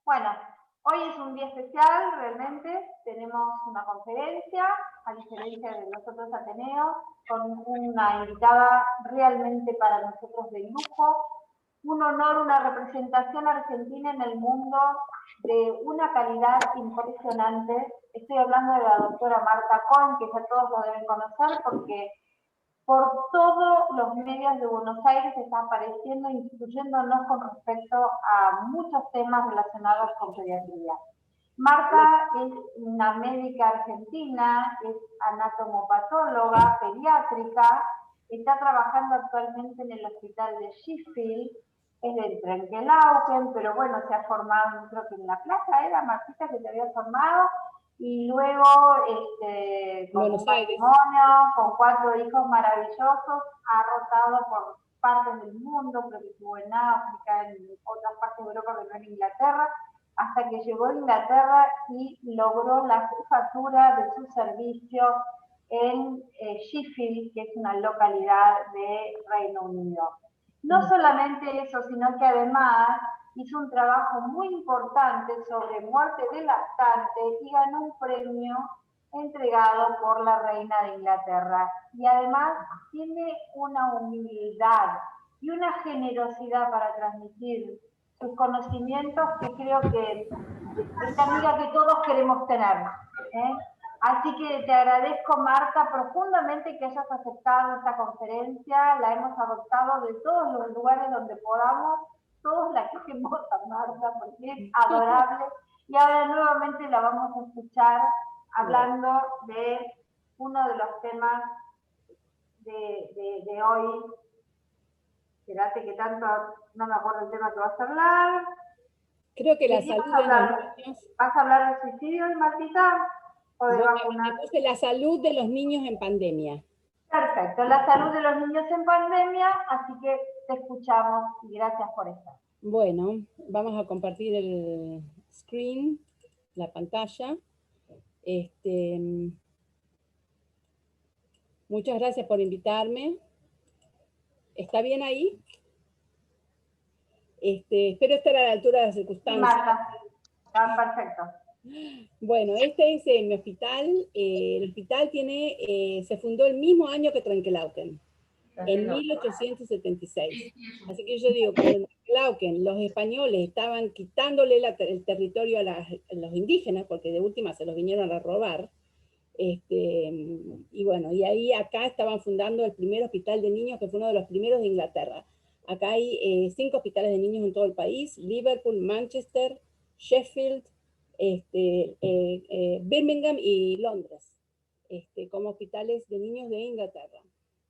Bueno, hoy es un día especial, realmente. Tenemos una conferencia, a diferencia de los otros Ateneos, con una invitada realmente para nosotros de lujo. Un honor, una representación argentina en el mundo de una calidad impresionante. Estoy hablando de la doctora Marta Cohen, que ya todos lo deben conocer porque por todos los medios de Buenos Aires está apareciendo, instruyéndonos con respecto a muchos temas relacionados con pediatría. Marta es una médica argentina, es anatomopatóloga, pediátrica, está trabajando actualmente en el hospital de Sheffield, es del Trenquelauquen, pero bueno, se ha formado, creo que en La Plata era Martita que te había formado, y luego con un matrimonio, con 4 hijos maravillosos, ha rotado por partes del mundo, creo que estuvo en África, en otras partes de Europa, pero no en Inglaterra, hasta que llegó a Inglaterra y logró la jefatura de su servicio en Sheffield, que es una localidad de Reino Unido. No solamente eso, sino que además hizo un trabajo muy importante sobre muerte de lactante y ganó un premio entregado por la reina de Inglaterra. Y además tiene una humildad y una generosidad para transmitir sus conocimientos que creo que esta amiga que todos queremos tener. Así que te agradezco, Marta, profundamente que hayas aceptado esta conferencia. La hemos adoptado de todos los lugares donde podamos. Todos la queremos a Marta porque es adorable. Y ahora nuevamente la vamos a escuchar hablando de uno de los temas de hoy. Espérate que tanto no me acuerdo el tema que vas a hablar. Creo que la salud de los niños. ¿Vas a hablar de suicidio, Martita? ¿O de vacunas? La salud de los niños en pandemia. Perfecto, la salud de los niños en pandemia, así que te escuchamos y gracias por estar. Bueno, vamos a compartir el screen, la pantalla. Muchas gracias por invitarme. ¿Está bien ahí? Espero estar a la altura de las circunstancias. Sí, Marta, está perfecto. Bueno, este es mi hospital. El hospital se fundó el mismo año que Trenquelauquen, en 1876. Así que yo digo, cuando en Trenquelauquen los españoles estaban quitándole el territorio a los indígenas, porque de última se los vinieron a robar, y bueno, y ahí acá estaban fundando el primer hospital de niños, que fue uno de los primeros de Inglaterra. Acá hay 5 hospitales de niños en todo el país: Liverpool, Manchester, Sheffield, Birmingham y Londres, como hospitales de niños de Inglaterra.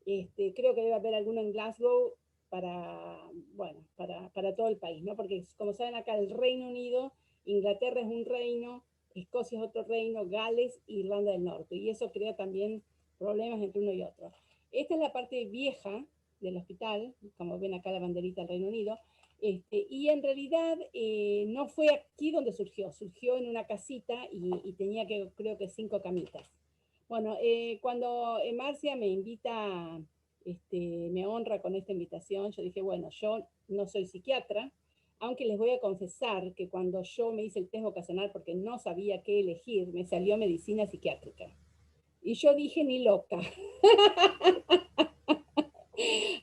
Creo que debe haber alguno en Glasgow para todo el país, ¿no? Porque como saben acá el Reino Unido, Inglaterra es un reino, Escocia es otro reino, Gales e Irlanda del Norte, y eso crea también problemas entre uno y otro. Esta es la parte vieja del hospital, como ven acá la banderita del Reino Unido, y en realidad no fue aquí donde surgió en una casita y tenía creo que 5 camitas. Bueno, cuando Marcia me invita, me honra con esta invitación, yo dije, bueno, yo no soy psiquiatra, aunque les voy a confesar que cuando yo me hice el test vocacional porque no sabía qué elegir, me salió medicina psiquiátrica. Y yo dije, ni loca.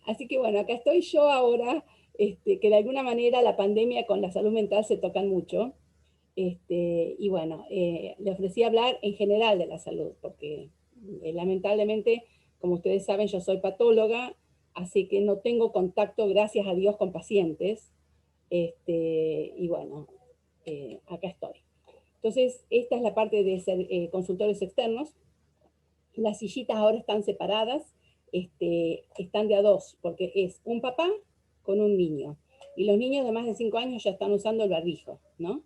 Así que bueno, acá estoy yo ahora, que de alguna manera la pandemia con la salud mental se tocan mucho. Y bueno, le ofrecí hablar en general de la salud, porque lamentablemente, como ustedes saben, yo soy patóloga, así que no tengo contacto, gracias a Dios, con pacientes. Y bueno, acá estoy. Entonces, esta es la parte de ser consultores externos. Las sillitas ahora están separadas, están de a 2, porque es un papá con un niño. Y los niños de más de 5 años ya están usando el barbijo, ¿no?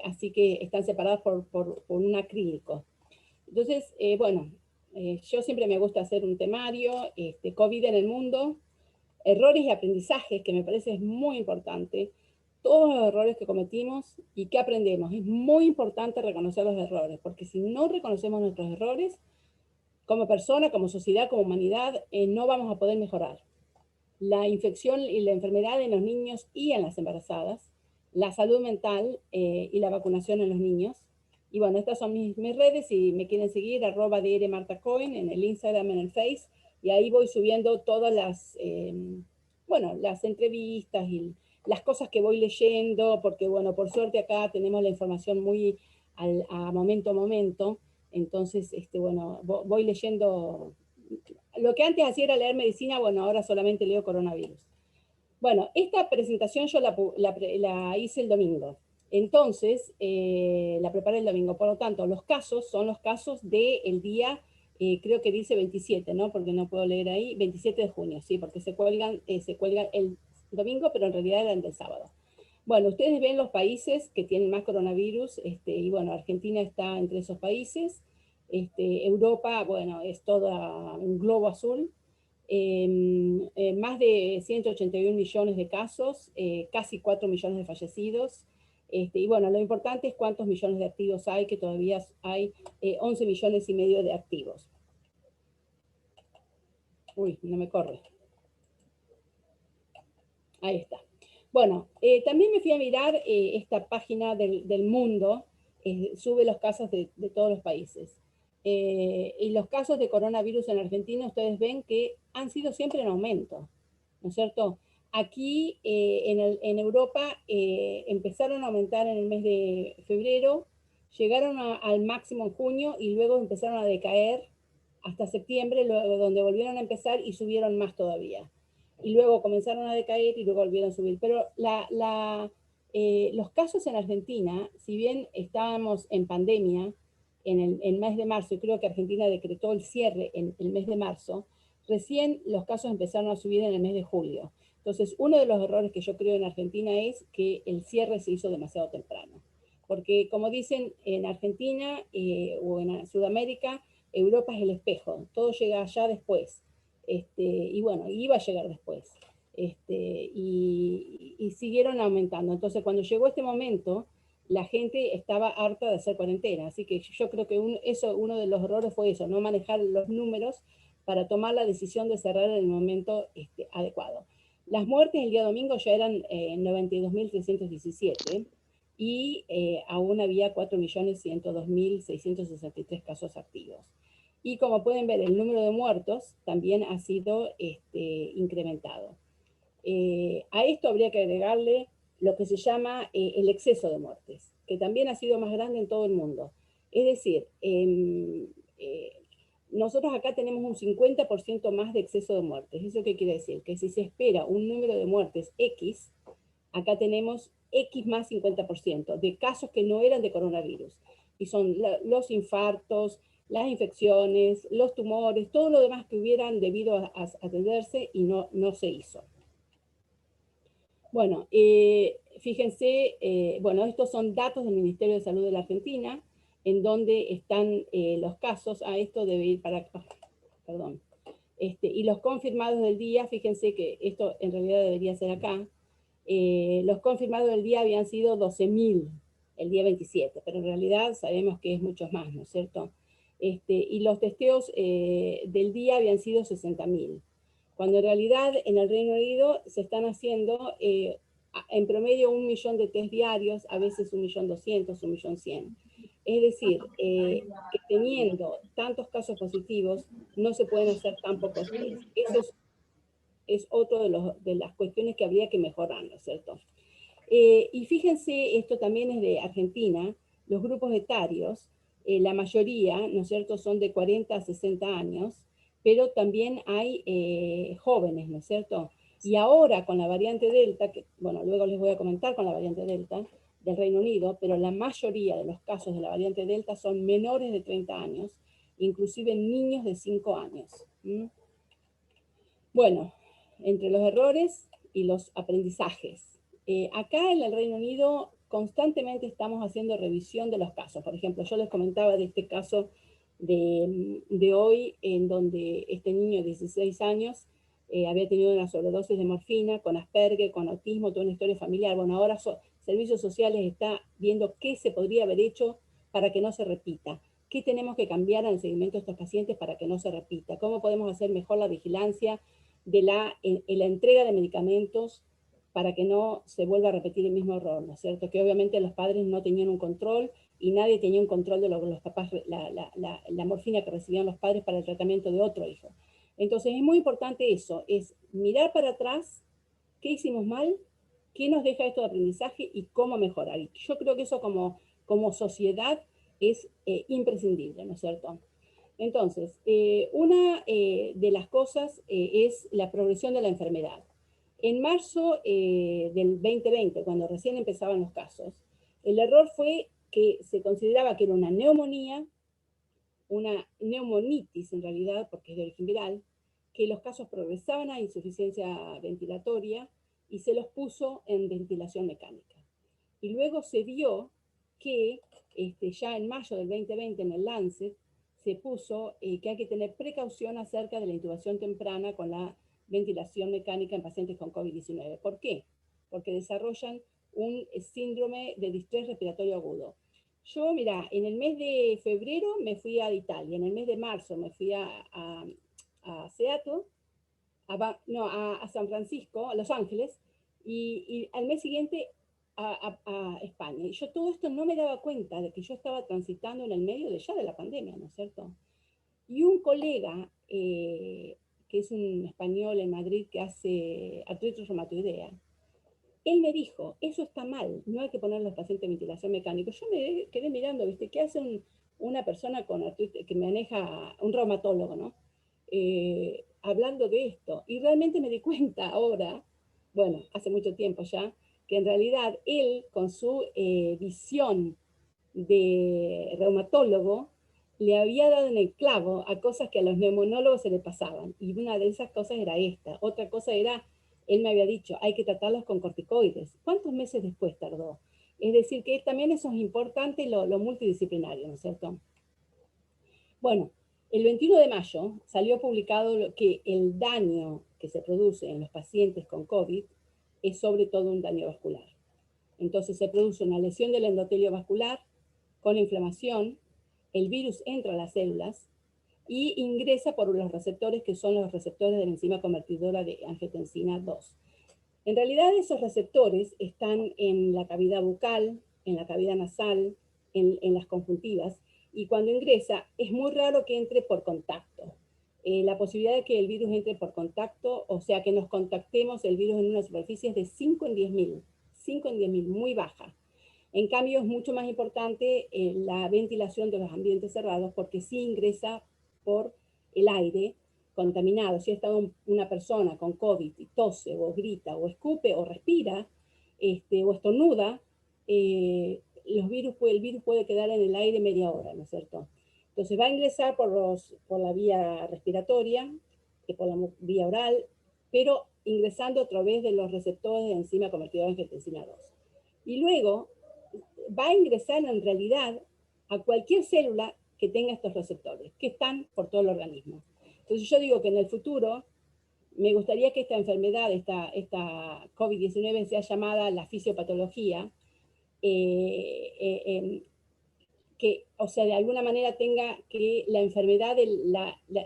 Así que están separados por un acrílico. Entonces, bueno, yo siempre me gusta hacer un temario, COVID en el mundo, errores y aprendizajes, que me parece es muy importante, todos los errores que cometimos y qué aprendemos. Es muy importante reconocer los errores, porque si no reconocemos nuestros errores, como persona, como sociedad, como humanidad, no vamos a poder mejorar. La infección y la enfermedad en los niños y en las embarazadas la salud mental y la vacunación en los niños. Y bueno, estas son mis redes, si me quieren seguir, @drmartacoin en el Instagram, en el Face, y ahí voy subiendo todas las, bueno, las entrevistas y las cosas que voy leyendo, porque bueno, por suerte acá tenemos la información muy a momento a momento, entonces, bueno, voy leyendo, lo que antes hacía era leer medicina, bueno, ahora solamente leo coronavirus. Bueno, esta presentación yo la hice el domingo. Entonces, la preparé el domingo. Por lo tanto, los casos son los casos del día, creo que dice 27, ¿no? Porque no puedo leer ahí, 27 de junio, sí, porque se cuelga el domingo, pero en realidad eran del sábado. Bueno, ustedes ven los países que tienen más coronavirus, y bueno, Argentina está entre esos países. Europa, bueno, es todo un globo azul. Más de 181 millones de casos, casi 4 millones de fallecidos. Y bueno, lo importante es cuántos millones de activos hay, que todavía hay 11 millones y medio de activos. Uy, no me corre. Ahí está. Bueno, también me fui a mirar esta página del mundo, sube los casos de todos los países. Y los casos de coronavirus en Argentina, ustedes ven que han sido siempre en aumento, ¿no es cierto? Aquí en Europa empezaron a aumentar en el mes de febrero, llegaron al máximo en junio y luego empezaron a decaer hasta septiembre, donde volvieron a empezar y subieron más todavía. Y luego comenzaron a decaer y luego volvieron a subir. Pero los casos en Argentina, si bien estábamos en pandemia en el mes de marzo, y creo que Argentina decretó el cierre en el mes de marzo, recién los casos empezaron a subir en el mes de julio. Entonces, uno de los errores que yo creo en Argentina es que el cierre se hizo demasiado temprano. Porque, como dicen, en Argentina o en Sudamérica, Europa es el espejo, todo llega allá después. Y bueno, iba a llegar después. Y siguieron aumentando. Entonces, cuando llegó este momento, la gente estaba harta de hacer cuarentena. Así que yo creo que uno de los errores fue eso, no manejar los números para tomar la decisión de cerrar en el momento adecuado. Las muertes el día domingo ya eran 92.317 y aún había 4.102.663 casos activos. Y como pueden ver, el número de muertos también ha sido incrementado. A esto habría que agregarle lo que se llama el exceso de muertes, que también ha sido más grande en todo el mundo. Es decir, nosotros acá tenemos un 50% más de exceso de muertes. ¿Eso qué quiere decir? Que si se espera un número de muertes X, acá tenemos X más 50% de casos que no eran de coronavirus. Y son los infartos, las infecciones, los tumores, todo lo demás que hubieran debido a atenderse y no se hizo. Bueno, fíjense, bueno, estos son datos del Ministerio de Salud de la Argentina, en donde están los casos, esto debe ir para acá, perdón, y los confirmados del día, fíjense que esto en realidad debería ser acá, los confirmados del día habían sido 12.000 el día 27, pero en realidad sabemos que es mucho más, ¿no es cierto? Y los testeos del día habían sido 60.000, cuando en realidad en el Reino Unido se están haciendo en promedio 1 millón de test diarios, a veces 1.200.000, 1.100.000. Es decir, que teniendo tantos casos positivos, no se pueden hacer tan pocos test. Eso es otro de las cuestiones que habría que mejorar, ¿no es cierto? Y fíjense, esto también es de Argentina, los grupos etarios, la mayoría, ¿no es cierto?, son de 40 a 60 años, pero también hay jóvenes, ¿no es cierto? Y ahora con la variante Delta, que bueno, luego les voy a comentar con la variante Delta del Reino Unido, pero la mayoría de los casos de la variante Delta son menores de 30 años, inclusive niños de 5 años. ¿Mm? Bueno, entre los errores y los aprendizajes. Acá en el Reino Unido constantemente estamos haciendo revisión de los casos. Por ejemplo, yo les comentaba de este caso de hoy, en donde este niño de 16 años había tenido una sobredosis de morfina, con Asperger, con autismo, toda una historia familiar. Bueno, ahora Servicios Sociales está viendo qué se podría haber hecho para que no se repita. ¿Qué tenemos que cambiar en el seguimiento de estos pacientes para que no se repita? ¿Cómo podemos hacer mejor la vigilancia de la entrega de medicamentos para que no se vuelva a repetir el mismo error, ¿no es cierto? Que obviamente los padres no tenían un control y nadie tenía un control de lo que los papás, la morfina que recibían los padres para el tratamiento de otro hijo. Entonces es muy importante eso, es mirar para atrás qué hicimos mal, qué nos deja esto de aprendizaje y cómo mejorar. Y yo creo que eso como sociedad es imprescindible, ¿no es cierto? Entonces, una de las cosas es la progresión de la enfermedad. En marzo del 2020, cuando recién empezaban los casos, el error fue que se consideraba que era una neumonía, una neumonitis en realidad, porque es de origen viral, que los casos progresaban a insuficiencia ventilatoria y se los puso en ventilación mecánica. Y luego se vio que ya en mayo del 2020 en el Lancet se puso que hay que tener precaución acerca de la intubación temprana con la ventilación mecánica en pacientes con COVID-19. ¿Por qué? Porque desarrollan un síndrome de distrés respiratorio agudo. Yo, mira, en el mes de febrero me fui a Italia, en el mes de marzo me fui a Seattle, a San Francisco, a Los Ángeles, y al mes siguiente a España. Y yo todo esto no me daba cuenta de que yo estaba transitando en el medio de la pandemia, ¿no es cierto? Y un colega, que es un español en Madrid que hace artritis reumatoidea, él me dijo, eso está mal, no hay que poner a los pacientes en ventilación mecánica. Yo me quedé mirando, ¿viste? ¿Qué hace una persona con artritis, que maneja, un reumatólogo, ¿no? Hablando de esto. Y realmente me di cuenta ahora, bueno, hace mucho tiempo ya, que en realidad él, con su visión de reumatólogo, le había dado en el clavo a cosas que a los neumonólogos se le pasaban. Y una de esas cosas era esta. Otra cosa era, él me había dicho, hay que tratarlos con corticoides. ¿Cuántos meses después tardó? Es decir, que también eso es importante, lo multidisciplinario, ¿no es cierto? Bueno, el 21 de mayo salió publicado que el daño que se produce en los pacientes con COVID es sobre todo un daño vascular. Entonces se produce una lesión del endotelio vascular con inflamación, el virus entra a las células y ingresa por los receptores que son los receptores de la enzima convertidora de angiotensina 2. En realidad esos receptores están en la cavidad bucal, en la cavidad nasal, en las conjuntivas, y cuando ingresa es muy raro que entre por contacto. La posibilidad de que el virus entre por contacto, o sea que nos contactemos el virus en una superficie es de 5 en 10.000, 5 en 10.000, muy baja. En cambio es mucho más importante la ventilación de los ambientes cerrados porque sí ingresa por el aire contaminado. Si está una persona con COVID y tose o grita o escupe o respira o estornuda, el virus puede quedar en el aire media hora, ¿no es cierto? Entonces va a ingresar por la vía respiratoria, por la vía oral, pero ingresando a través de los receptores de enzima convertidora en angiotensina 2. Y luego va a ingresar en realidad a cualquier célula que tenga estos receptores, que están por todo el organismo. Entonces yo digo que en el futuro me gustaría que esta enfermedad, esta COVID-19 sea llamada la fisiopatología, que, o sea, de alguna manera tenga que la enfermedad de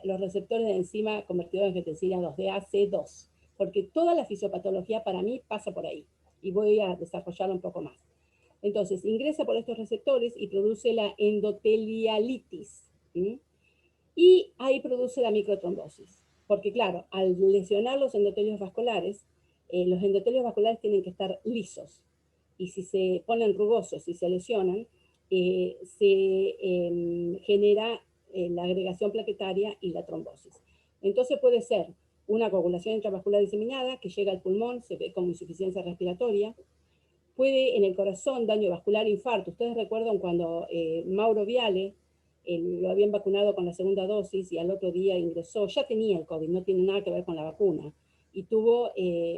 los receptores de enzima convertidora en angiotensina 2, de AC2, porque toda la fisiopatología para mí pasa por ahí, y voy a desarrollarlo un poco más. Entonces, ingresa por estos receptores y produce la endotelialitis, ¿sí? Y ahí produce la microtrombosis. Porque claro, al lesionar los endotelios vasculares tienen que estar lisos. Y si se ponen rugosos y se lesionan, se genera la agregación plaquetaria y la trombosis. Entonces puede ser una coagulación intravascular diseminada que llega al pulmón, se ve como insuficiencia respiratoria. Puede en el corazón daño vascular, infarto. Ustedes recuerdan cuando Mauro Viale lo habían vacunado con la segunda dosis y al otro día ingresó, ya tenía el COVID, no tiene nada que ver con la vacuna, y tuvo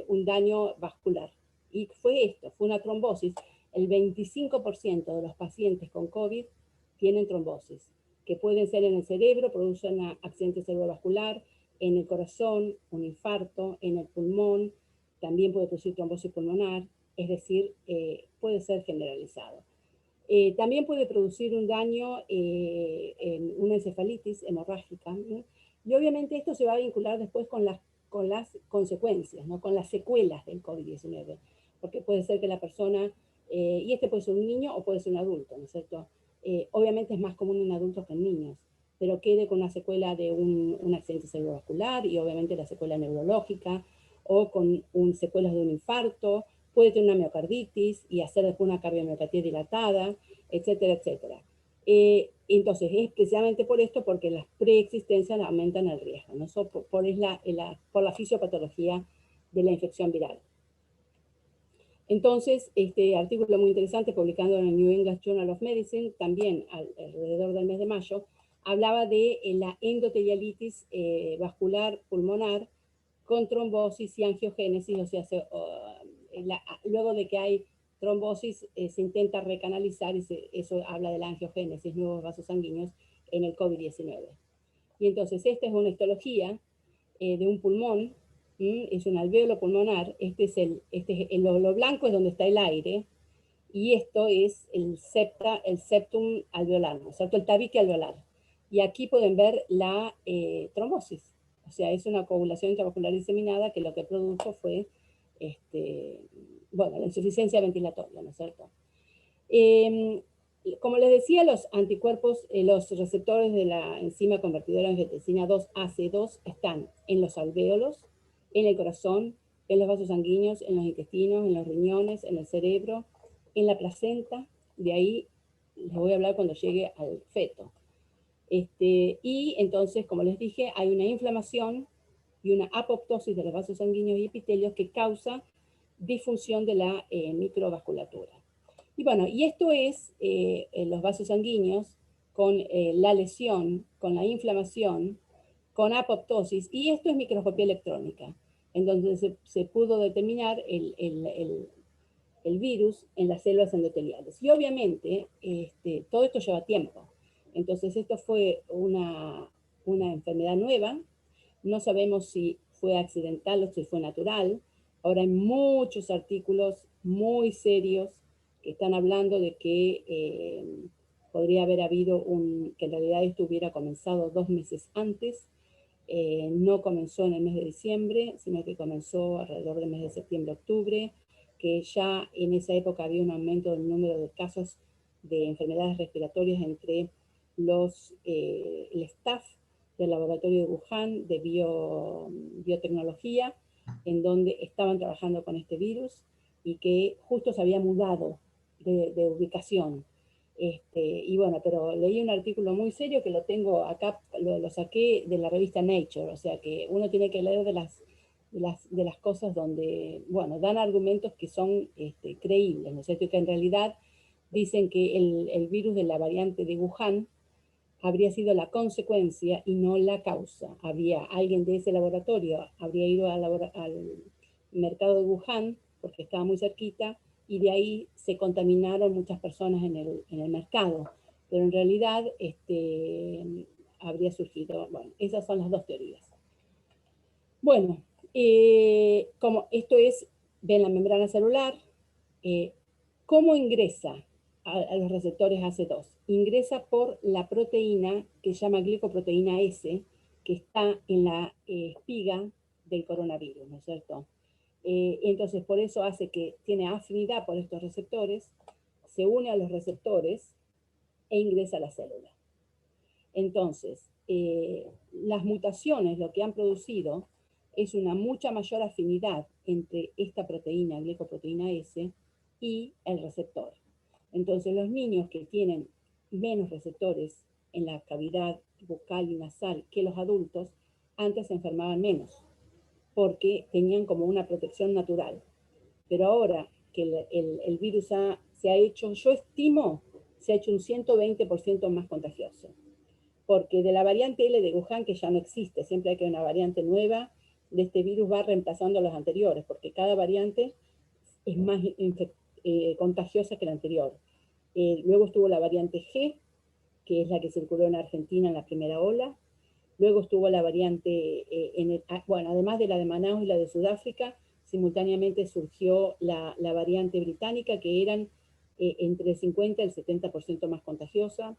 un daño vascular. Y fue una trombosis. El 25% de los pacientes con COVID tienen trombosis, que pueden ser en el cerebro, producen accidente cerebrovascular, en el corazón, un infarto, en el pulmón, también puede producir trombosis pulmonar, es decir, puede ser generalizado. También puede producir un daño en una encefalitis hemorrágica, ¿no? Y obviamente esto se va a vincular después con las con las consecuencias, ¿no? Con las secuelas del COVID-19, porque puede ser que la persona, y este puede ser un niño o puede ser un adulto, ¿no es cierto? Obviamente es más común en adultos que en niños, pero quede con una secuela de un accidente cerebrovascular y obviamente la secuela neurológica, o con secuelas de un infarto, puede tener una miocarditis y hacer después una cardiomiopatía dilatada, etcétera, etcétera. Entonces, es precisamente por esto, porque las preexistencias aumentan el riesgo, ¿no? Por la fisiopatología de la infección viral. Entonces, este artículo muy interesante, publicado en el New England Journal of Medicine, también alrededor del mes de mayo, hablaba de la endotelialitis vascular pulmonar con trombosis y angiogénesis, o sea, luego de que hay trombosis, se intenta recanalizar y eso habla de la angiogénesis, nuevos vasos sanguíneos en el COVID-19. Y entonces esta es una histología de un pulmón, es un alvéolo pulmonar, lo blanco es donde está el aire, y esto es el septum alveolar, ¿no es cierto? El tabique alveolar. Y aquí pueden ver la trombosis, o sea, es una coagulación intravascular diseminada que lo que produjo fue, bueno, la insuficiencia ventilatoria, ¿no es cierto? Como les decía, los anticuerpos, los receptores de la enzima convertidora de angiotensina 2-AC2 están en los alvéolos, en el corazón, en los vasos sanguíneos, en los intestinos, en los riñones, en el cerebro, en la placenta. De ahí les voy a hablar cuando llegue al feto. Y entonces, como les dije, hay una inflamación y una apoptosis de los vasos sanguíneos y epitelios que causa disfunción de la microvasculatura. Y bueno, y esto es los vasos sanguíneos con la lesión, con la inflamación, con apoptosis, y esto es microscopía electrónica, en donde se pudo determinar el virus en las células endoteliales. Y obviamente todo esto lleva tiempo. Entonces esto fue una enfermedad nueva, no sabemos si fue accidental o si fue natural. Ahora hay muchos artículos muy serios que están hablando de que podría haber habido que en realidad esto hubiera comenzado 2 meses antes. No comenzó en el mes de diciembre, sino que comenzó alrededor del mes de septiembre-octubre, que ya en esa época había un aumento del número de casos de enfermedades respiratorias entre el staff del laboratorio de Wuhan de biotecnología, en donde estaban trabajando con este virus y que justo se había mudado de ubicación. Y bueno, pero leí un artículo muy serio que lo tengo acá, lo saqué de la revista Nature, o sea que uno tiene que leer de las cosas donde, bueno, dan argumentos que son creíbles, ¿no es cierto? Y que en realidad dicen que el virus de la variante de Wuhan habría sido la consecuencia y no la causa. Alguien de ese laboratorio habría ido al mercado de Wuhan, porque estaba muy cerquita, y de ahí se contaminaron muchas personas en el mercado. Pero en realidad habría surgido, bueno, esas son las dos teorías. Bueno, como esto ven la membrana celular, ¿cómo ingresa a los receptores AC2? Ingresa por la proteína que se llama glicoproteína S, que está en la espiga del coronavirus, ¿no es cierto? Entonces, por eso hace que tiene afinidad por estos receptores, se une a los receptores e ingresa a la célula. Entonces, las mutaciones lo que han producido es una mucha mayor afinidad entre esta proteína, glicoproteína S, y el receptor. Entonces, los niños que tienen menos receptores en la cavidad bucal y nasal que los adultos, antes se enfermaban menos, porque tenían como una protección natural. Pero ahora que el virus se ha hecho, yo estimo, se ha hecho un 120% más contagioso. Porque de la variante L de Wuhan, que ya no existe, siempre hay que una variante nueva de este virus va reemplazando a los anteriores, porque cada variante es más contagiosa que la anterior. Luego estuvo la variante G, que es la que circuló en Argentina en la primera ola. Luego estuvo la variante, bueno, además de la de Manaus y la de Sudáfrica, simultáneamente surgió la variante británica, que eran entre el 50 y el 70% más contagiosa,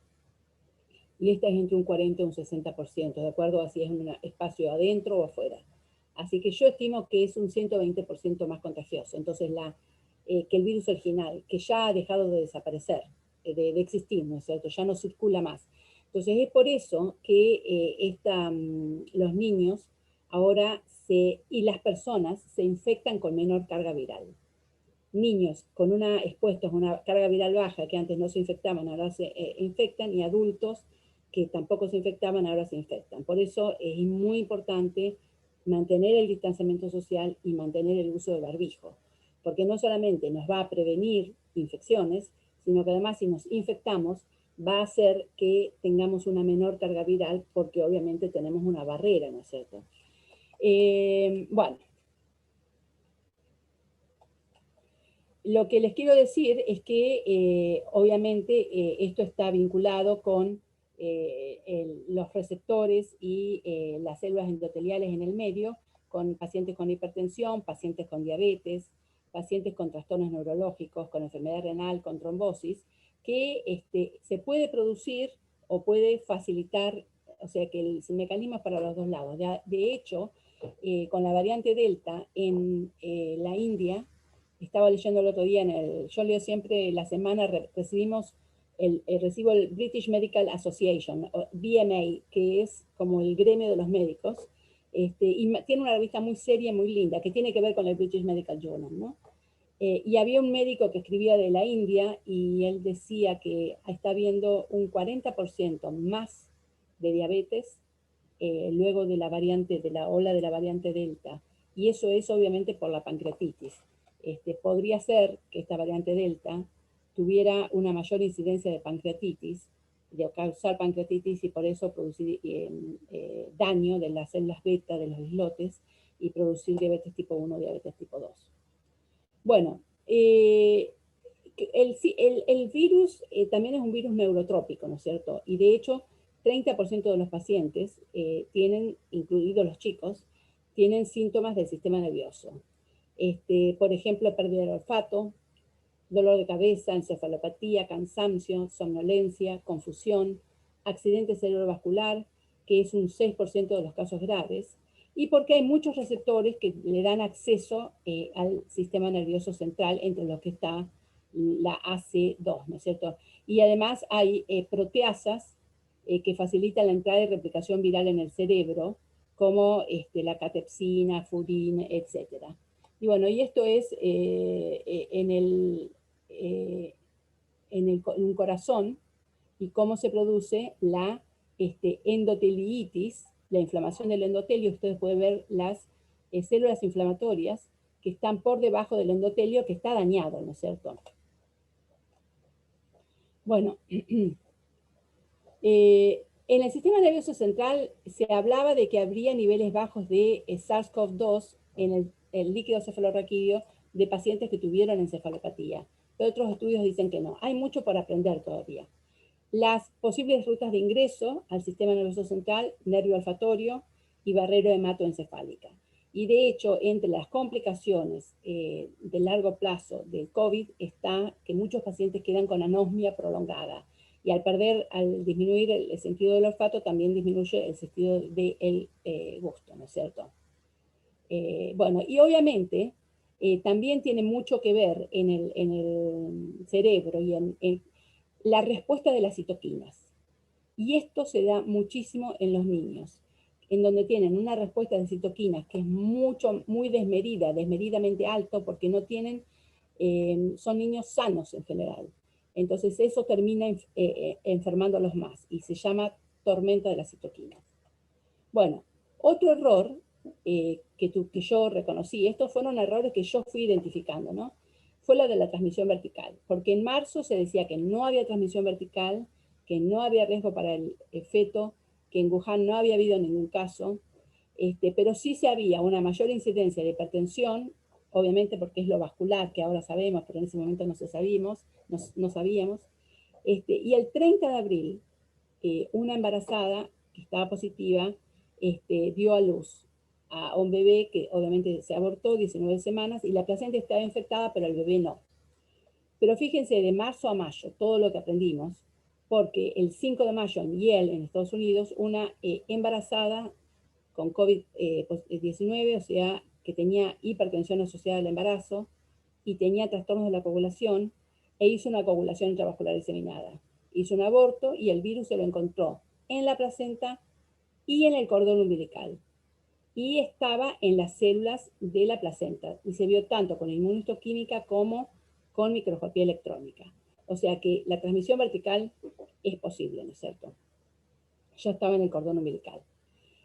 y esta es entre un 40 y un 60%, de acuerdo a si es un espacio adentro o afuera. Así que yo estimo que es un 120% más contagioso. Entonces, que el virus original, que ya ha dejado de desaparecer, de existir, ¿no es cierto? Ya no circula más. Entonces, es por eso que los niños ahora y las personas se infectan con menor carga viral. Niños expuestos a una carga viral baja, que antes no se infectaban, ahora se infectan, y adultos que tampoco se infectaban, ahora se infectan. Por eso es muy importante mantener el distanciamiento social y mantener el uso de barbijo, porque no solamente nos va a prevenir infecciones, sino que además si nos infectamos va a hacer que tengamos una menor carga viral, porque obviamente tenemos una barrera, ¿no es cierto? Bueno, lo que les quiero decir es que obviamente esto está vinculado con los receptores y las células endoteliales en el medio, con pacientes con hipertensión, pacientes con diabetes, pacientes con trastornos neurológicos, con enfermedad renal, con trombosis, que se puede producir o puede facilitar, o sea que el mecanismo es para los dos lados. De hecho, con la variante Delta en la India, estaba leyendo el otro día yo leo siempre la semana, recibo el British Medical Association, o BMA, que es como el gremio de los médicos, y tiene una revista muy seria y muy linda, que tiene que ver con el British Medical Journal, ¿no? Y había un médico que escribía de la India, y él decía que está habiendo un 40% más de diabetes luego de la ola de la variante Delta. Y eso es obviamente por la pancreatitis. Podría ser que esta variante Delta tuviera una mayor incidencia de pancreatitis, de causar pancreatitis, y por eso producir daño de las células beta de los islotes y producir diabetes tipo 1, diabetes tipo 2. Bueno, el virus también es un virus neurotrópico, ¿no es cierto? Y de hecho, 30% de los pacientes incluidos los chicos, tienen síntomas del sistema nervioso. Por ejemplo, pérdida de olfato, dolor de cabeza, encefalopatía, cansancio, somnolencia, confusión, accidente cerebrovascular, que es un 6% de los casos graves, y porque hay muchos receptores que le dan acceso al sistema nervioso central, entre los que está la AC2, ¿no es cierto? Y además hay proteasas que facilitan la entrada y replicación viral en el cerebro, como la catepsina, furina, etc. Y bueno, y esto es en un corazón, y cómo se produce la endoteliitis, la inflamación del endotelio. Ustedes pueden ver las células inflamatorias que están por debajo del endotelio, que está dañado, ¿no es cierto? Bueno, en el sistema nervioso central se hablaba de que habría niveles bajos de SARS-CoV-2 en el líquido cefalorraquídeo de pacientes que tuvieron encefalopatía. Pero otros estudios dicen que no. Hay mucho por aprender todavía. Las posibles rutas de ingreso al sistema nervioso central, nervio olfatorio y barrera hematoencefálica. Y de hecho, entre las complicaciones de largo plazo del COVID está que muchos pacientes quedan con anosmia prolongada. Y al disminuir el sentido del olfato, también disminuye el sentido del gusto, ¿no es cierto? Bueno, y obviamente también tiene mucho que ver en el cerebro y en la respuesta de las citoquinas. Y esto se da muchísimo en los niños, en donde tienen una respuesta de citoquinas que es muy desmedidamente alto, porque no tienen, son niños sanos en general. Entonces eso termina enfermándolos más, y se llama tormenta de las citoquinas. Bueno, otro error que yo reconocí, estos fueron errores que yo fui identificando, ¿no? Fue la de la transmisión vertical, porque en marzo se decía que no había transmisión vertical, que no había riesgo para el feto, que en Wuhan no había habido ningún caso, pero sí se había una mayor incidencia de hipertensión, obviamente porque es lo vascular, que ahora sabemos, pero en ese momento no sabíamos. Y el 30 de abril, una embarazada que estaba positiva dio a luz a un bebé que obviamente se abortó 19 semanas, y la placenta estaba infectada, pero el bebé no. Pero fíjense, de marzo a mayo, todo lo que aprendimos, porque el 5 de mayo en Yale, en Estados Unidos, una embarazada con COVID-19, o sea, que tenía hipertensión asociada al embarazo y tenía trastornos de la coagulación, e hizo una coagulación intravascular diseminada. Hizo un aborto y el virus se lo encontró en la placenta y en el cordón umbilical. Y estaba en las células de la placenta. Y se vio tanto con inmunohistoquímica como con microscopía electrónica. O sea que la transmisión vertical es posible, ¿no es cierto? Ya estaba en el cordón umbilical.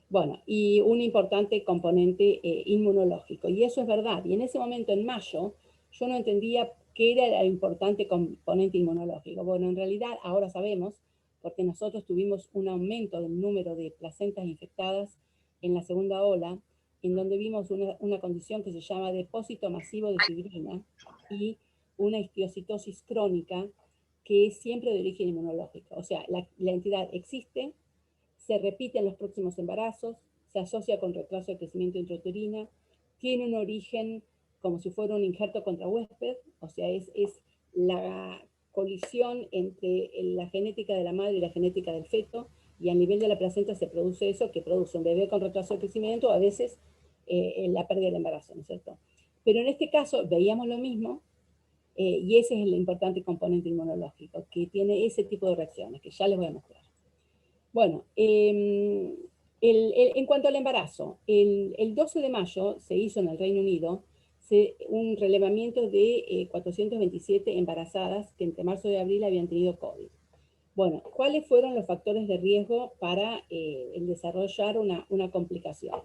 Bueno, y un importante componente inmunológico. Y eso es verdad. Y en ese momento, en mayo, yo no entendía qué era el importante componente inmunológico. Bueno, en realidad ahora sabemos, porque nosotros tuvimos un aumento del número de placentas infectadas en la segunda ola, en donde vimos una condición que se llama depósito masivo de fibrina y una histiocytosis crónica que es siempre de origen inmunológico. O sea, la entidad existe, se repite en los próximos embarazos, se asocia con retraso de crecimiento intrauterina, tiene un origen como si fuera un injerto contra huésped, o sea, es la colisión entre la genética de la madre y la genética del feto, y a nivel de la placenta se produce eso, que produce un bebé con retraso de crecimiento, a veces la pérdida del embarazo, ¿no es cierto? Pero en este caso veíamos lo mismo, y ese es el importante componente inmunológico, que tiene ese tipo de reacciones, que ya les voy a mostrar. Bueno, en cuanto al embarazo, el 12 de mayo se hizo en el Reino Unido un relevamiento de 427 embarazadas que entre marzo y abril habían tenido COVID. Bueno, ¿cuáles fueron los factores de riesgo para el desarrollar una complicación?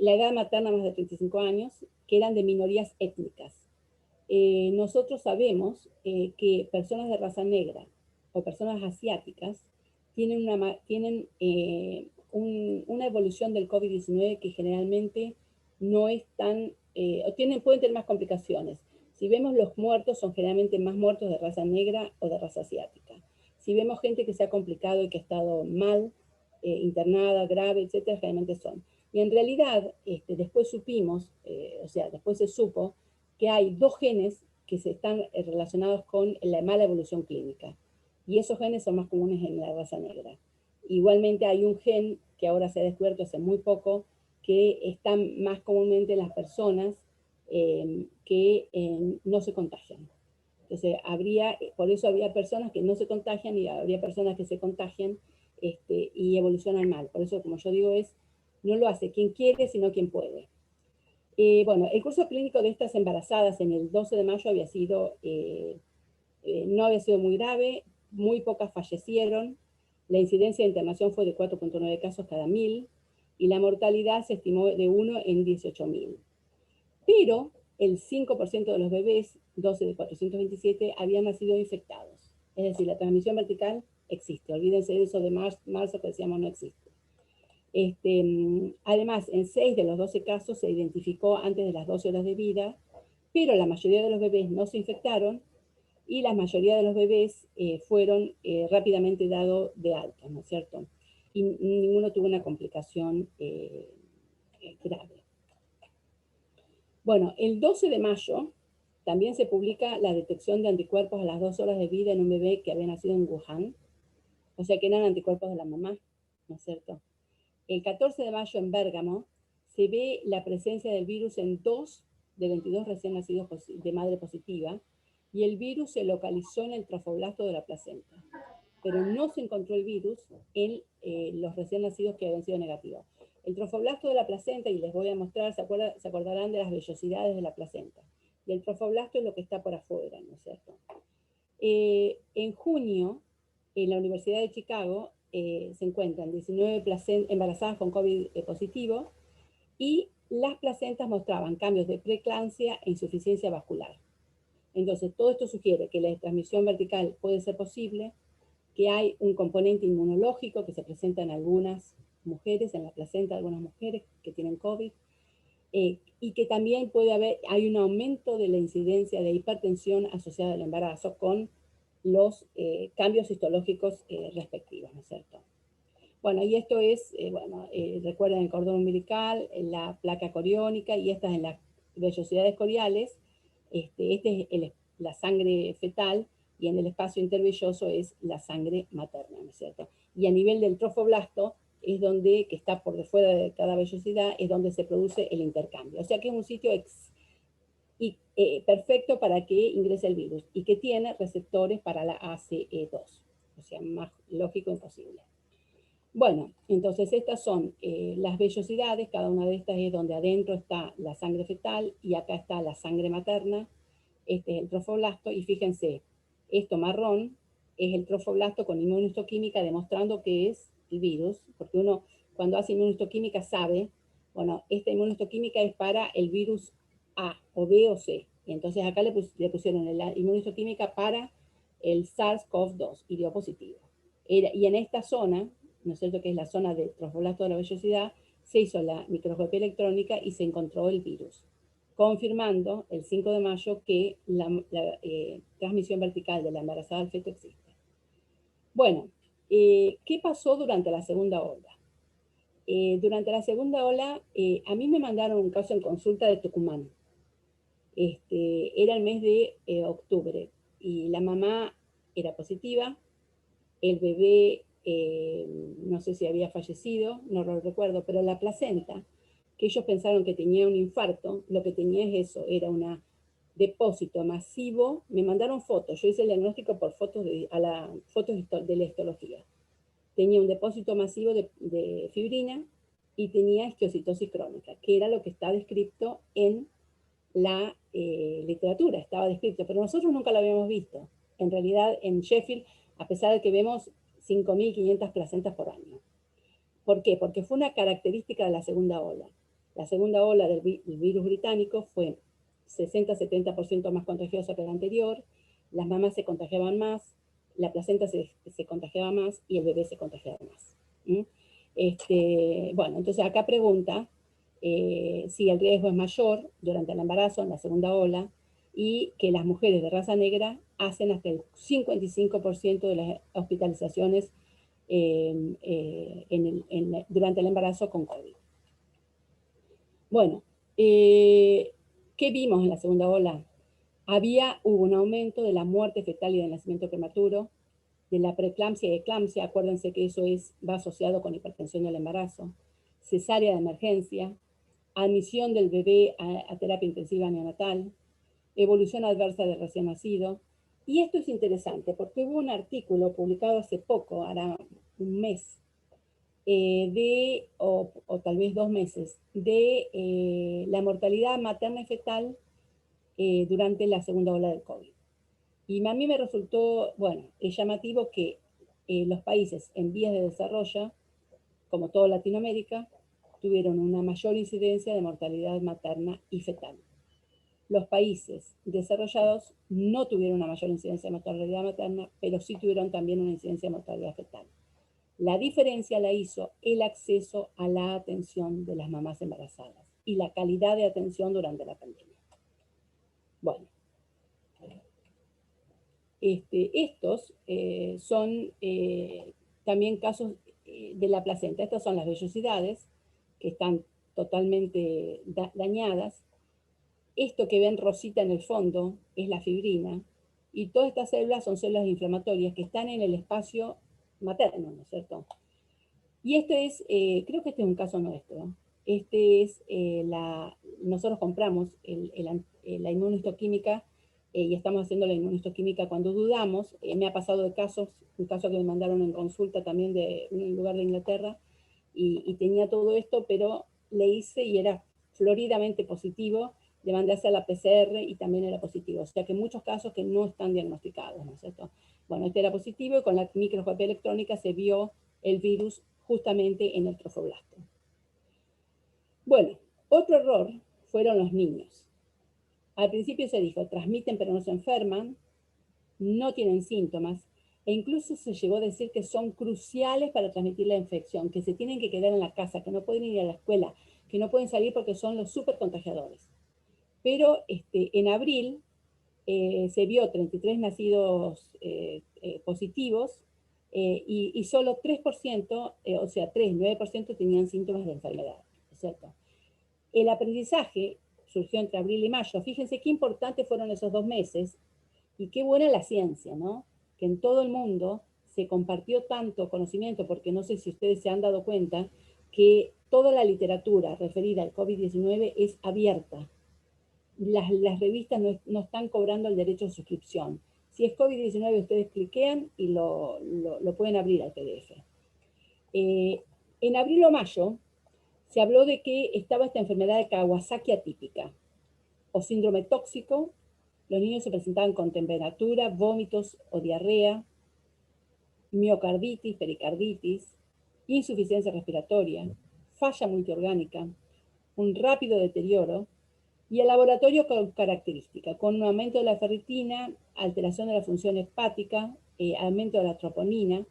La edad materna más de 35 años, que eran de minorías étnicas. Nosotros sabemos que personas de raza negra o personas asiáticas tienen una evolución del COVID-19 que generalmente no es tan, pueden tener más complicaciones. Si vemos los muertos, son generalmente más muertos de raza negra o de raza asiática. Si vemos gente que se ha complicado y que ha estado mal, internada, grave, etcétera, generalmente son. Y en realidad, después supimos, después se supo que hay dos genes que se están relacionados con la mala evolución clínica. Y esos genes son más comunes en la raza negra. Igualmente hay un gen que ahora se ha descubierto hace muy poco, que está más comúnmente en las personas que no se contagian. Entonces, por eso habría personas que no se contagian y habría personas que se contagian y evolucionan mal. Por eso, como yo digo, no lo hace quien quiere, sino quien puede. Bueno, el curso clínico de estas embarazadas en el 12 de mayo no había sido muy grave, muy pocas fallecieron, la incidencia de internación fue de 4.9 casos cada 1000 y la mortalidad se estimó de 1 en 18.000. Pero el 5% de los bebés, 12 de 427, habían nacido infectados. Es decir, la transmisión vertical existe. Olvídense de eso de marzo que decíamos no existe. Además, en 6 de los 12 casos se identificó antes de las 12 horas de vida, pero la mayoría de los bebés no se infectaron y la mayoría de los bebés fueron rápidamente dados de alta, ¿no es cierto? Y ninguno tuvo una complicación grave. Bueno, el 12 de mayo también se publica la detección de anticuerpos a las 2 horas de vida en un bebé que había nacido en Wuhan, o sea que eran anticuerpos de la mamá, ¿no es cierto? El 14 de mayo en Bérgamo se ve la presencia del virus en 2 de 22 recién nacidos de madre positiva y el virus se localizó en el trofoblasto de la placenta, pero no se encontró el virus en los recién nacidos que habían sido negativos. El trofoblasto de la placenta, y les voy a mostrar, se acordarán de las vellosidades de la placenta. Y el trofoblasto es lo que está por afuera, ¿no es cierto? En junio, en la Universidad de Chicago, se encuentran 19 embarazadas con COVID positivo y las placentas mostraban cambios de preeclampsia e insuficiencia vascular. Entonces, todo esto sugiere que la transmisión vertical puede ser posible, que hay un componente inmunológico que se presenta en algunas mujeres, en la placenta de algunas mujeres que tienen COVID, y que también hay un aumento de la incidencia de hipertensión asociada al embarazo con los cambios histológicos respectivos, ¿no es cierto? Bueno, y esto es, recuerden el cordón umbilical, la placa coriónica, y estas en las vellosidades coriales, este es la sangre fetal, y en el espacio intervelloso es la sangre materna, ¿no es cierto? Y a nivel del trofoblasto, es donde, que está por fuera de cada vellosidad, es donde se produce el intercambio. O sea que es un sitio perfecto para que ingrese el virus y que tiene receptores para la ACE2. O sea, más lógico imposible. Bueno, entonces estas son las vellosidades, cada una de estas es donde adentro está la sangre fetal y acá está la sangre materna, este es el trofoblasto y fíjense, esto marrón es el trofoblasto con inmunohistoquímica demostrando que es el virus, porque uno cuando hace inmunohistoquímica sabe, bueno, esta inmunohistoquímica es para el virus A o B o C, y entonces acá le pusieron la inmunohistoquímica para el SARS-CoV-2 y dio positivo. Y en esta zona, ¿no es cierto?, que es la zona de trofoblasto de la vellosidad, se hizo la microscopía electrónica y se encontró el virus, confirmando el 5 de mayo que la transmisión vertical de la embarazada al feto existe. Bueno, ¿qué pasó durante la segunda ola? Durante la segunda ola, a mí me mandaron un caso en consulta de Tucumán. Era el mes de octubre y la mamá era positiva, el bebé no sé si había fallecido, no lo recuerdo, pero la placenta, que ellos pensaron que tenía un infarto, lo que tenía es eso, era un depósito masivo, me mandaron fotos, yo hice el diagnóstico por fotos de la histología. Tenía un depósito masivo de fibrina y tenía esquiocitosis crónica, que era lo que está descrito en la literatura, estaba descrito, pero nosotros nunca lo habíamos visto. En realidad, en Sheffield, a pesar de que vemos 5.500 placentas por año. ¿Por qué? Porque fue una característica de la segunda ola. La segunda ola del virus británico fue 60-70% más contagiosa que la anterior, las mamás se contagiaban más, la placenta se contagiaba más y el bebé se contagiaba más. Bueno, entonces acá pregunta si el riesgo es mayor durante el embarazo, en la segunda ola, y que las mujeres de raza negra hacen hasta el 55% de las hospitalizaciones durante el embarazo con COVID. Bueno, ¿qué vimos en la segunda ola? Hubo un aumento de la muerte fetal y del nacimiento prematuro, de la preeclampsia y eclampsia, acuérdense que eso va asociado con hipertensión del embarazo, cesárea de emergencia, admisión del bebé a terapia intensiva neonatal, evolución adversa del recién nacido. Y esto es interesante porque hubo un artículo publicado hace poco, ahora un mes, o tal vez 2 meses, de la mortalidad materna y fetal durante la segunda ola del COVID. Y a mí me resultó, bueno, es llamativo que los países en vías de desarrollo, como toda Latinoamérica, tuvieron una mayor incidencia de mortalidad materna y fetal. Los países desarrollados no tuvieron una mayor incidencia de mortalidad materna, pero sí tuvieron también una incidencia de mortalidad fetal. La diferencia la hizo el acceso a la atención de las mamás embarazadas y la calidad de atención durante la pandemia. Bueno, estos son también casos de la placenta. Estas son las vellosidades que están totalmente dañadas. Esto que ven rosita en el fondo es la fibrina, y todas estas células son células inflamatorias que están en el espacio materno, ¿no es cierto? Y creo que este es un caso nuestro. Nosotros compramos la inmunohistoquímica y estamos haciendo la inmunohistoquímica cuando dudamos. Me ha pasado un caso que me mandaron en consulta también de un lugar de Inglaterra, y tenía todo esto, pero le hice y era floridamente positivo. Le mandé a hacer la PCR y también era positivo. O sea que muchos casos que no están diagnosticados, ¿no es cierto? Bueno, este era positivo y con la microscopía electrónica se vio el virus justamente en el trofoblasto. Bueno, otro error fueron los niños. Al principio se dijo, transmiten pero no se enferman, no tienen síntomas, e incluso se llegó a decir que son cruciales para transmitir la infección, que se tienen que quedar en la casa, que no pueden ir a la escuela, que no pueden salir porque son los súper contagiadores. Pero en abril se vio 33 nacidos positivos, y solo 3%, o sea, 9% tenían síntomas de enfermedad, ¿cierto? El aprendizaje surgió entre abril y mayo. Fíjense qué importantes fueron esos 2 meses y qué buena la ciencia, ¿no? Que en todo el mundo se compartió tanto conocimiento, porque no sé si ustedes se han dado cuenta, que toda la literatura referida al COVID-19 es abierta. Las revistas no están cobrando el derecho de suscripción. Si es COVID-19, ustedes cliquean y lo pueden abrir al PDF. En abril o mayo se habló de que estaba esta enfermedad de Kawasaki atípica o síndrome tóxico. Los niños se presentaban con temperatura, vómitos o diarrea, miocarditis, pericarditis, insuficiencia respiratoria, falla multiorgánica, un rápido deterioro, y el laboratorio con característica, con un aumento de la ferritina, alteración de la función hepática, aumento de la troponina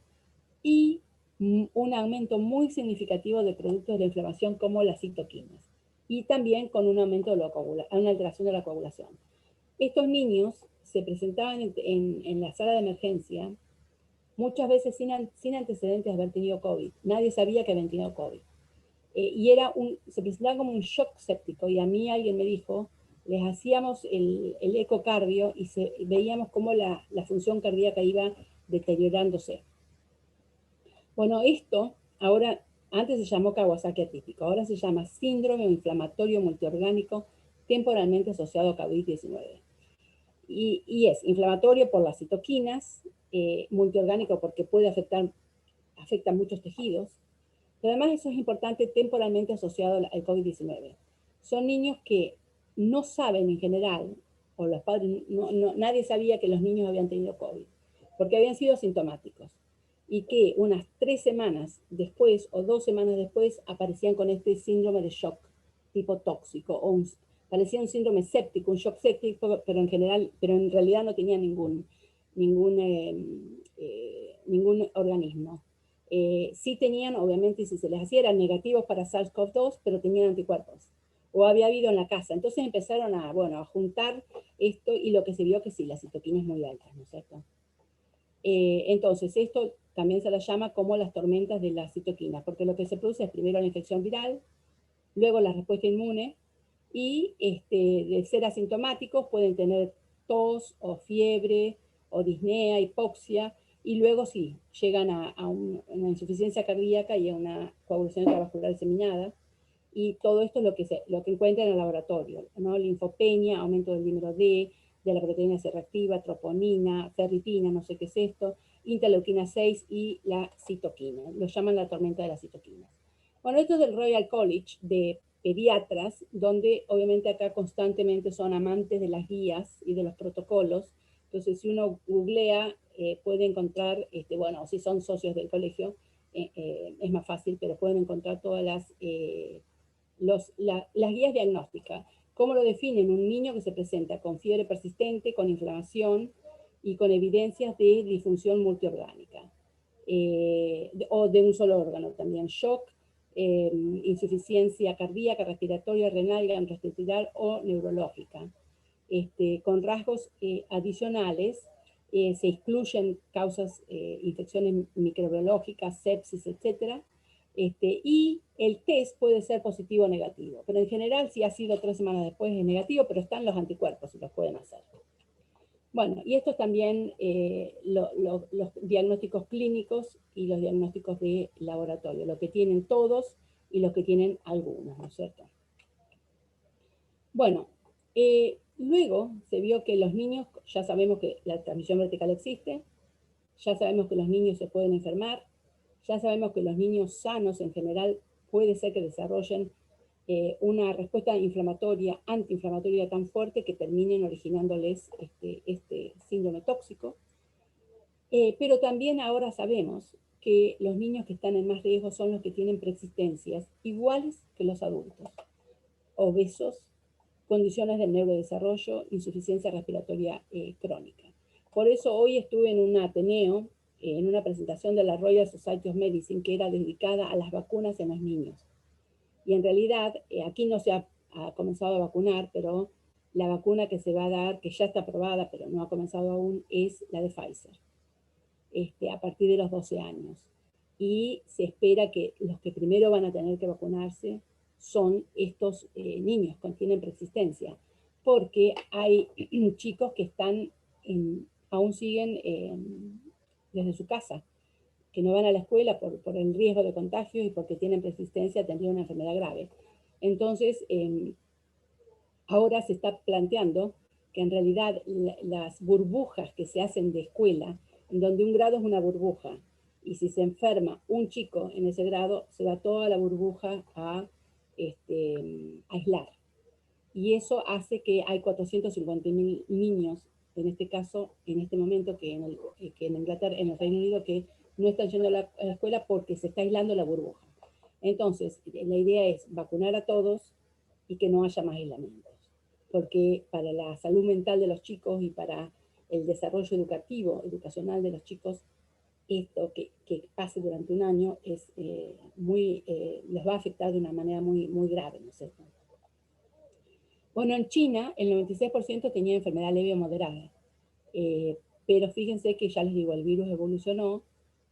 y un aumento muy significativo de productos de la inflamación como las citoquinas. Y también con un aumento de una alteración de la coagulación. Estos niños se presentaban en la sala de emergencia muchas veces sin antecedentes de haber tenido COVID. Nadie sabía que habían tenido COVID. Y se presentaba como un shock séptico, y a mí alguien me dijo, les hacíamos el ecocardio y veíamos cómo la función cardíaca iba deteriorándose. Bueno, esto ahora, antes se llamó Kawasaki atípico, ahora se llama síndrome inflamatorio multiorgánico temporalmente asociado a COVID-19. Y es inflamatorio por las citoquinas, multiorgánico porque afecta muchos tejidos, pero además eso es importante, temporalmente asociado al COVID-19. Son niños que no saben en general, o los padres, nadie sabía que los niños habían tenido COVID, porque habían sido asintomáticos. Y que unas 3 semanas después o 2 semanas después aparecían con este síndrome de shock tipo tóxico, parecía un síndrome séptico, un shock séptico, pero en realidad no tenía ningún organismo. Sí tenían, obviamente, y si se les hacía, eran negativos para SARS-CoV-2, pero tenían anticuerpos. O había habido en la casa. Entonces empezaron a juntar esto, y lo que se vio que sí, las citoquinas muy altas, ¿no es cierto? Entonces, esto también se la llama como las tormentas de las citoquinas, porque lo que se produce es primero la infección viral, luego la respuesta inmune, y de ser asintomáticos pueden tener tos o fiebre o disnea, hipoxia, y luego sí, llegan a una insuficiencia cardíaca y a una coagulación intravascular diseminada, y todo esto es lo que encuentran en el laboratorio, ¿no? Linfopenia, aumento del dímero D, de la proteína C reactiva, troponina, ferritina, no sé qué es esto, interleuquina 6 y la citoquina. Lo llaman la tormenta de las citoquinas. Bueno, esto es del Royal College de pediatras, donde obviamente acá constantemente son amantes de las guías y de los protocolos. Entonces, si uno googlea, puede encontrar, bueno, si son socios del colegio, es más fácil, pero pueden encontrar todas las guías diagnósticas. ¿Cómo lo definen? Un niño que se presenta con fiebre persistente, con inflamación y con evidencias de disfunción multiorgánica, o de un solo órgano también, shock, insuficiencia cardíaca, respiratoria, renal, gastrointestinal o neurológica. Con rasgos adicionales, se excluyen causas, infecciones microbiológicas, sepsis, etc. Y el test puede ser positivo o negativo, pero en general si ha sido 3 semanas después es negativo, pero están los anticuerpos y los pueden hacer. Bueno, y estos también los diagnósticos clínicos y los diagnósticos de laboratorio, lo que tienen todos y los que tienen algunos, ¿no es cierto? Bueno, luego se vio que los niños, ya sabemos que la transmisión vertical existe, ya sabemos que los niños se pueden enfermar, ya sabemos que los niños sanos en general puede ser que desarrollen una respuesta inflamatoria, antiinflamatoria tan fuerte que terminen originándoles este síndrome tóxico. Pero también ahora sabemos que los niños que están en más riesgo son los que tienen preexistencias iguales que los adultos, obesos, condiciones del neurodesarrollo, insuficiencia respiratoria crónica. Por eso hoy estuve en un Ateneo, en una presentación de la Royal Society of Medicine, que era dedicada a las vacunas en los niños. Y en realidad, aquí no se ha comenzado a vacunar, pero la vacuna que se va a dar, que ya está aprobada, pero no ha comenzado aún, es la de Pfizer, a partir de los 12 años. Y se espera que los que primero van a tener que vacunarse son estos niños que tienen preexistencia, porque hay chicos que aún siguen desde su casa, que no van a la escuela por el riesgo de contagio y porque tienen persistencia, tendrían una enfermedad grave. Entonces, ahora se está planteando que en realidad las burbujas que se hacen de escuela, en donde un grado es una burbuja, y si se enferma un chico en ese grado, se va toda la burbuja a aislar. Y eso hace que hay 450.000 niños, en este caso, en este momento, que en Inglaterra, en el Reino Unido, que no están yendo a la escuela porque se está aislando la burbuja. Entonces, la idea es vacunar a todos y que no haya más aislamientos. Porque para la salud mental de los chicos y para el desarrollo educacional de los chicos, esto que pase durante un año es les va a afectar de una manera muy, muy grave, ¿no es cierto? Bueno, en China el 96% tenía enfermedad leve o moderada, pero fíjense que ya les digo, el virus evolucionó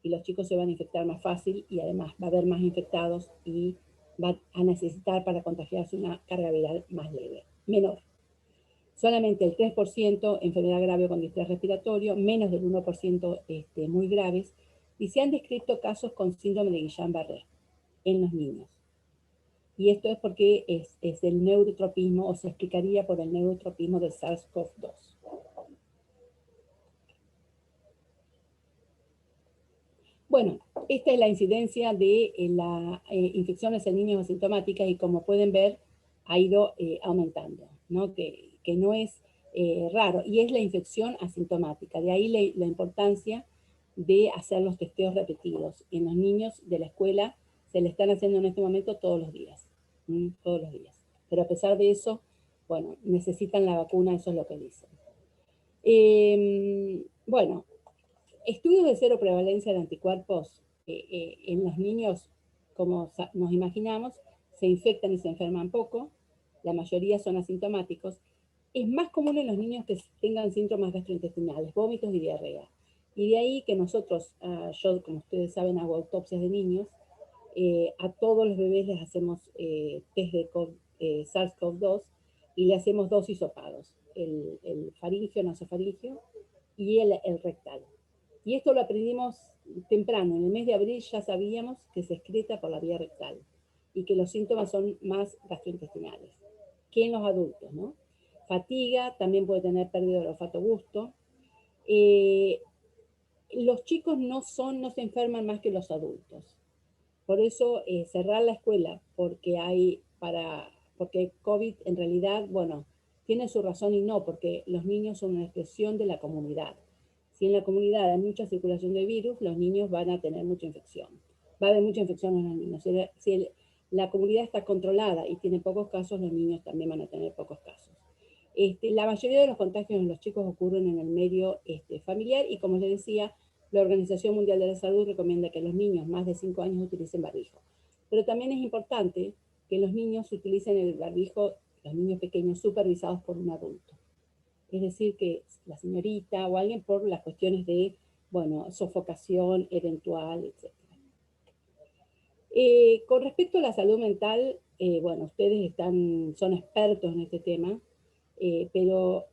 y los chicos se van a infectar más fácil y además va a haber más infectados y van a necesitar para contagiarse una carga viral más leve, menor. Solamente el 3% enfermedad grave con distrés respiratorio, menos del 1% muy graves, y se han descrito casos con síndrome de Guillain-Barré en los niños. Y esto es porque es el neurotropismo, o se explicaría por el neurotropismo del SARS-CoV-2. Bueno, esta es la incidencia de las infecciones en niños asintomáticas y como pueden ver ha ido aumentando, ¿no? Que no es raro, y es la infección asintomática. De ahí la importancia de hacer los testeos repetidos. En los niños de la escuela se le están haciendo en este momento todos los días. Todos los días. Pero a pesar de eso, bueno, necesitan la vacuna, eso es lo que dicen. Bueno, estudios de cero prevalencia de anticuerpos en los niños, como nos imaginamos, se infectan y se enferman poco, la mayoría son asintomáticos. Es más común en los niños que tengan síntomas gastrointestinales, vómitos y diarrea. Y de ahí que nosotros, yo, como ustedes saben, hago autopsias de niños, a todos los bebés les hacemos test de SARS-CoV-2 y le hacemos dos hisopados, el faríngeo, nasofaríngeo y el rectal. Y esto lo aprendimos temprano, en el mes de abril ya sabíamos que se excreta por la vía rectal y que los síntomas son más gastrointestinales que en los adultos, ¿no? Fatiga, también puede tener pérdida del olfato-gusto. Los chicos no se enferman más que los adultos. Por eso cerrar la escuela, porque COVID en realidad, bueno, tiene su razón y no, porque los niños son una expresión de la comunidad. Si en la comunidad hay mucha circulación de virus, los niños van a tener mucha infección. Va a haber mucha infección en los niños. Si la comunidad está controlada y tiene pocos casos, los niños también van a tener pocos casos. La mayoría de los contagios en los chicos ocurren en el medio familiar y, como les decía, la Organización Mundial de la Salud recomienda que los niños más de 5 años utilicen barbijo. Pero también es importante que los niños utilicen el barbijo, los niños pequeños, supervisados por un adulto. Es decir, que la señorita o alguien por las cuestiones de, bueno, sofocación eventual, etc. Con respecto a la salud mental, bueno, ustedes son expertos en este tema, pero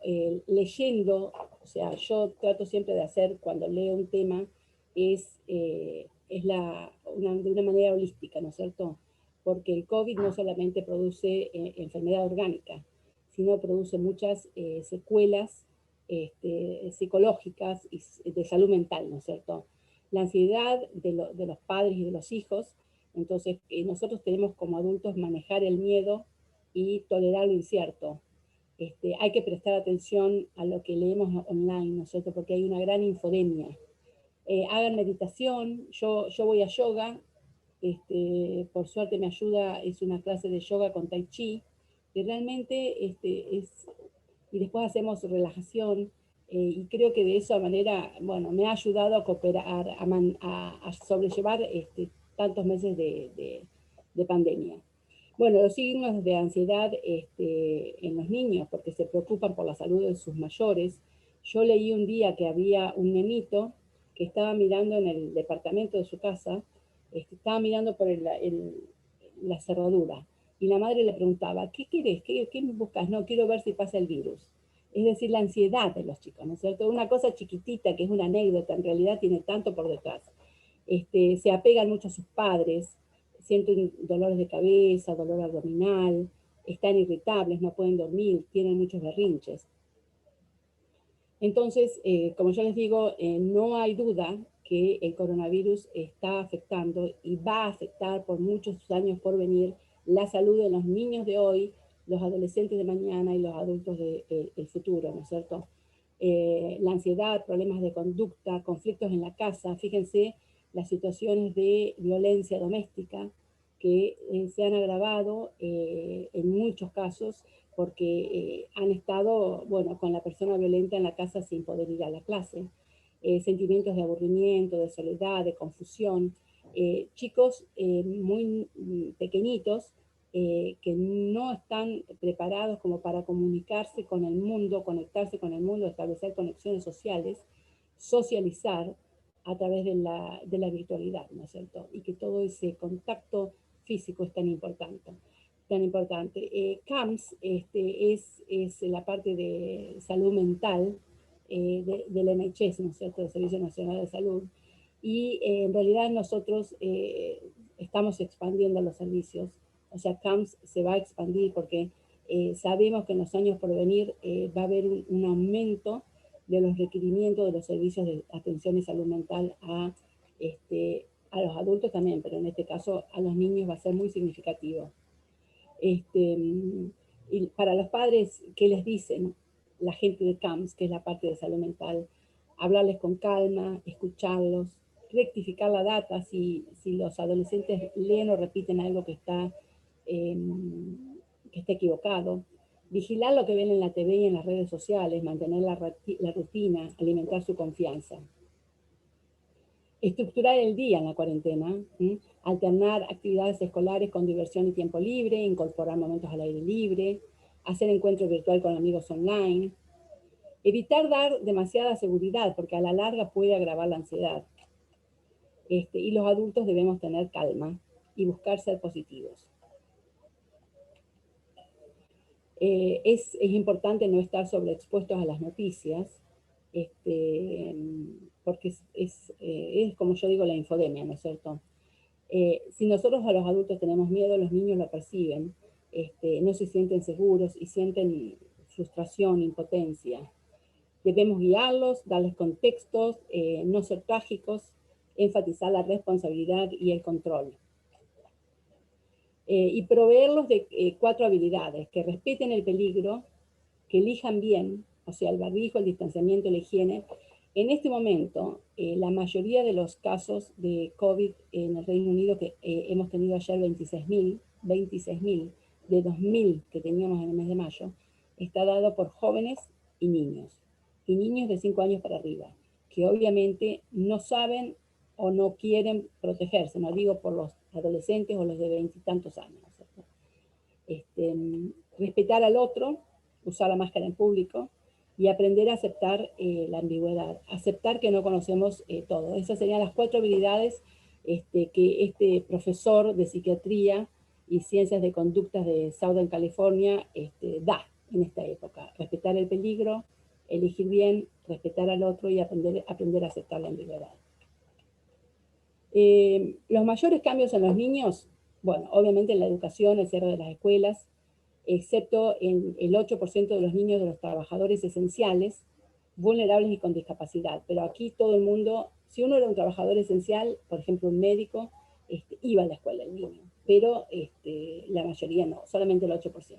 leyendo, o sea, yo trato siempre de hacer cuando leo un tema, de una manera holística, ¿no es cierto? Porque el COVID no solamente produce enfermedad orgánica, sino produce muchas secuelas psicológicas y de salud mental, ¿no es cierto? La ansiedad de los padres y de los hijos, entonces nosotros tenemos como adultos manejar el miedo y tolerar lo incierto. Hay que prestar atención a lo que leemos online, ¿no es cierto? Porque hay una gran infodemia. Hagan meditación, yo voy a yoga, por suerte me ayuda, es una clase de yoga con tai chi, y realmente y después hacemos relajación, y creo que de esa manera, bueno, me ha ayudado a cooperar, a sobrellevar tantos meses de pandemia. Bueno, los signos de ansiedad en los niños, porque se preocupan por la salud de sus mayores. Yo leí un día que había un nenito que estaba mirando en el departamento de su casa, estaba mirando por la cerradura, y la madre le preguntaba, ¿qué querés? ¿Qué buscas? No, quiero ver si pasa el virus. Es decir, la ansiedad de los chicos, ¿no es cierto? Una cosa chiquitita que es una anécdota, en realidad tiene tanto por detrás. Se apegan mucho a sus padres, sienten dolores de cabeza, dolor abdominal, están irritables, no pueden dormir, tienen muchos berrinches. Entonces, como yo les digo, no hay duda que el coronavirus está afectando y va a afectar por muchos años por venir la salud de los niños de hoy, los adolescentes de mañana y los adultos del futuro, ¿no es cierto? La ansiedad, problemas de conducta, conflictos en la casa, fíjense las situaciones de violencia doméstica que se han agravado en muchos casos porque han estado, bueno, con la persona violenta en la casa sin poder ir a la clase. Sentimientos de aburrimiento, de soledad, de confusión. Chicos muy pequeñitos que no están preparados como para comunicarse con el mundo, conectarse con el mundo, establecer conexiones sociales, socializar a través de la virtualidad, ¿no es cierto? Y que todo ese contacto físico es tan importante. CAMS es la parte de salud mental del NHS, ¿no es cierto?, del Servicio Nacional de Salud, y en realidad nosotros estamos expandiendo los servicios, o sea, CAMS se va a expandir porque sabemos que en los años por venir va a haber un aumento de los requerimientos de los servicios de atención y salud mental a los adultos también, pero en este caso a los niños va a ser muy significativo. Y para los padres, ¿qué les dicen la gente de CAMS, que es la parte de salud mental? Hablarles con calma, escucharlos, rectificar la data si los adolescentes leen o repiten algo que está equivocado, vigilar lo que ven en la TV y en las redes sociales, mantener la rutina, alimentar su confianza. Estructurar el día en la cuarentena, alternar actividades escolares con diversión y tiempo libre, incorporar momentos al aire libre, hacer encuentro virtual con amigos online, evitar dar demasiada seguridad porque a la larga puede agravar la ansiedad. Y los adultos debemos tener calma y buscar ser positivos. Es importante no estar sobreexpuestos a las noticias, porque es, como yo digo, la infodemia, ¿no es cierto? Si nosotros a los adultos tenemos miedo, los niños lo perciben, no se sienten seguros y sienten frustración, impotencia. Debemos guiarlos, darles contextos, no ser trágicos, enfatizar la responsabilidad y el control. Y proveerlos de 4 habilidades: que respeten el peligro, que elijan bien, o sea, el barbijo, el distanciamiento, la higiene. En este momento, la mayoría de los casos de COVID en el Reino Unido, que hemos tenido ayer 26.000 de 2.000 que teníamos en el mes de mayo, está dado por jóvenes y niños de 5 años para arriba, que obviamente no saben o no quieren protegerse, no digo por los adolescentes o los de 20 y tantos años. Respetar al otro, usar la máscara en público y aprender a aceptar la ambigüedad, aceptar que no conocemos todo. Esas serían las 4 habilidades que este profesor de psiquiatría y ciencias de conductas de Southern California da en esta época. Respetar el peligro, elegir bien, respetar al otro y aprender a aceptar la ambigüedad. Los mayores cambios en los niños, bueno, obviamente en la educación, el cierre de las escuelas, excepto en el 8% de los niños de los trabajadores esenciales, vulnerables y con discapacidad. Pero aquí todo el mundo, si uno era un trabajador esencial, por ejemplo un médico, iba a la escuela el niño, pero la mayoría no, solamente el 8%.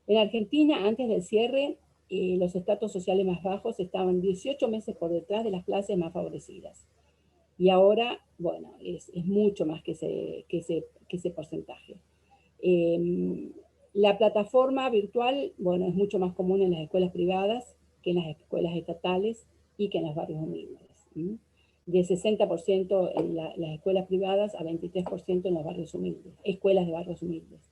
En Argentina, antes del cierre, los estratos sociales más bajos estaban 18 meses por detrás de las clases más favorecidas. Y ahora, bueno, es mucho más que ese porcentaje. La plataforma virtual, bueno, es mucho más común en las escuelas privadas que en las escuelas estatales y que en los barrios humildes. De 60% en las escuelas privadas a 23% en los barrios humildes, escuelas de barrios humildes.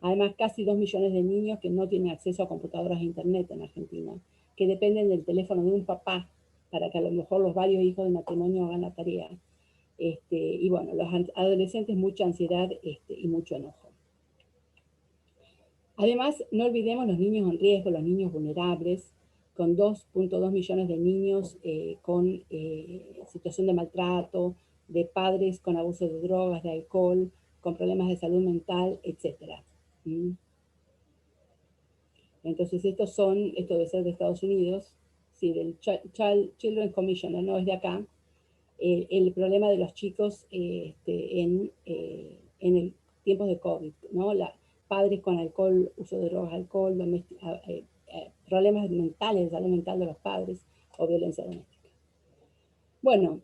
Además, casi 2 millones de niños que no tienen acceso a computadoras e internet en Argentina, que dependen del teléfono de un papá para que a lo mejor los varios hijos de matrimonio hagan la tarea. Y bueno, los adolescentes, mucha ansiedad y mucho enojo. Además, no olvidemos los niños en riesgo, los niños vulnerables, con 2.2 millones de niños con situación de maltrato, de padres con abuso de drogas, de alcohol, con problemas de salud mental, etc. Entonces esto debe ser de Estados Unidos, sí, del Children's Commission, no es de acá, el problema de los chicos en el tiempo de COVID, ¿no? Padres con alcohol, uso de drogas, alcohol, problemas mentales, de salud mental de los padres o violencia doméstica. Bueno,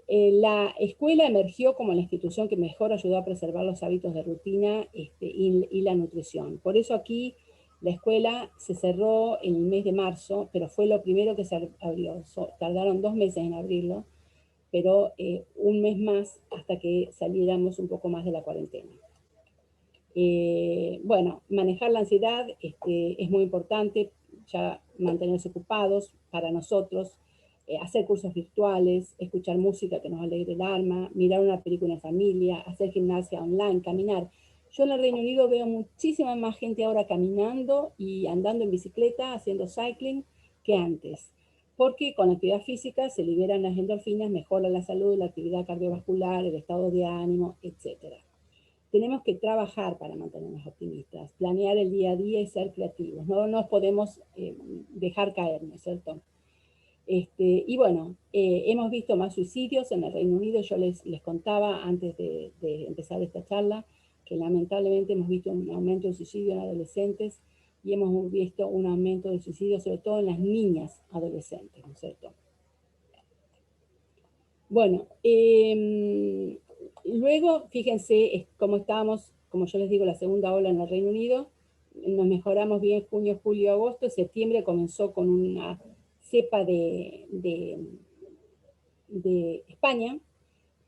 la escuela emergió como la institución que mejor ayudó a preservar los hábitos de rutina y la nutrición. Por eso aquí la escuela se cerró en el mes de marzo, pero fue lo primero que se abrió. Tardaron 2 meses en abrirlo, pero un mes más hasta que saliéramos un poco más de la cuarentena. Bueno, manejar la ansiedad es muy importante, ya mantenerse ocupados para nosotros, hacer cursos virtuales, escuchar música que nos alegre el alma, mirar una película en familia, hacer gimnasia online, caminar. Yo en el Reino Unido veo muchísima más gente ahora caminando y andando en bicicleta, haciendo cycling, que antes. Porque con la actividad física se liberan las endorfinas, mejora la salud, la actividad cardiovascular, el estado de ánimo, etc. Tenemos que trabajar para mantenernos optimistas, planear el día a día y ser creativos. No nos podemos dejar caer, ¿no es cierto? Y bueno, hemos visto más suicidios en el Reino Unido. Yo les contaba antes de empezar esta charla que lamentablemente hemos visto un aumento de suicidio en adolescentes y hemos visto un aumento de suicidio sobre todo en las niñas adolescentes, ¿no es cierto? Bueno, luego, fíjense cómo estábamos, como yo les digo, la segunda ola en el Reino Unido. Nos mejoramos bien junio, julio, agosto. Septiembre comenzó con una cepa de España,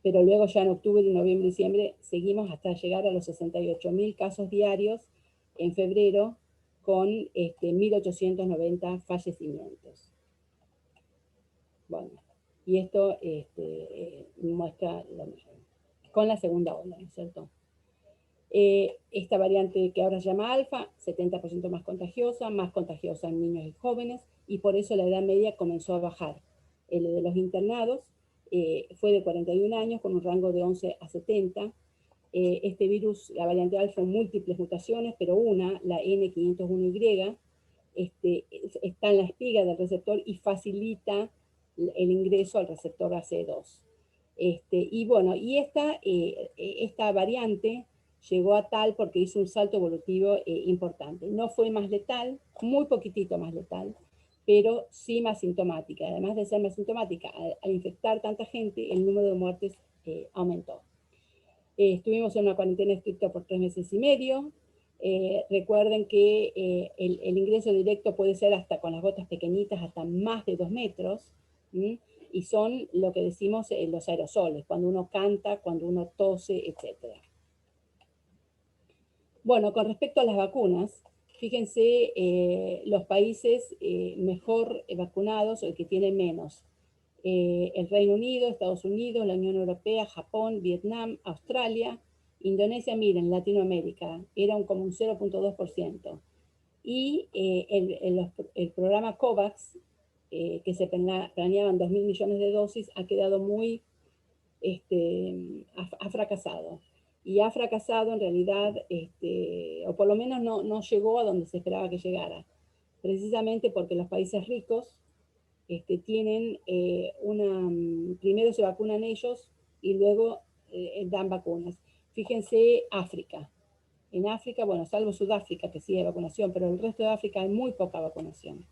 pero luego ya en octubre, noviembre, diciembre seguimos hasta llegar a los 68.000 casos diarios en febrero con 1.890 fallecimientos. Bueno, y esto muestra lo mismo, con la segunda ola, ¿no es cierto? Esta variante que ahora se llama alfa, 70% más contagiosa en niños y jóvenes, y por eso la edad media comenzó a bajar. El de los internados fue de 41 años con un rango de 11 a 70. Este virus, la variante alfa, en múltiples mutaciones, pero una, la N501Y, está en la espiga del receptor y facilita el ingreso al receptor AC2. Y bueno, y esta variante llegó a tal porque hizo un salto evolutivo importante. No fue más letal, muy poquitito más letal, pero sí más sintomática. Además de ser más sintomática, al infectar tanta gente, el número de muertes aumentó. Estuvimos en una cuarentena estricta por 3 meses y medio. Recuerden que el ingreso directo puede ser hasta con las gotas pequeñitas, hasta más de 2 metros, y son lo que decimos los aerosoles, cuando uno canta, cuando uno tose, etc. Bueno, con respecto a las vacunas, fíjense los países mejor vacunados o el que tiene menos. El Reino Unido, Estados Unidos, la Unión Europea, Japón, Vietnam, Australia, Indonesia, miren, Latinoamérica, era como un 0.2%. Y el programa COVAX, que se planeaban 2.000 millones de dosis, ha quedado muy, ha fracasado. Y ha fracasado en realidad, o por lo menos no llegó a donde se esperaba que llegara, precisamente porque los países ricos tienen primero se vacunan ellos y luego dan vacunas. Fíjense África. En África, bueno, salvo Sudáfrica, que sí hay vacunación, pero el resto de África hay muy poca vacunación.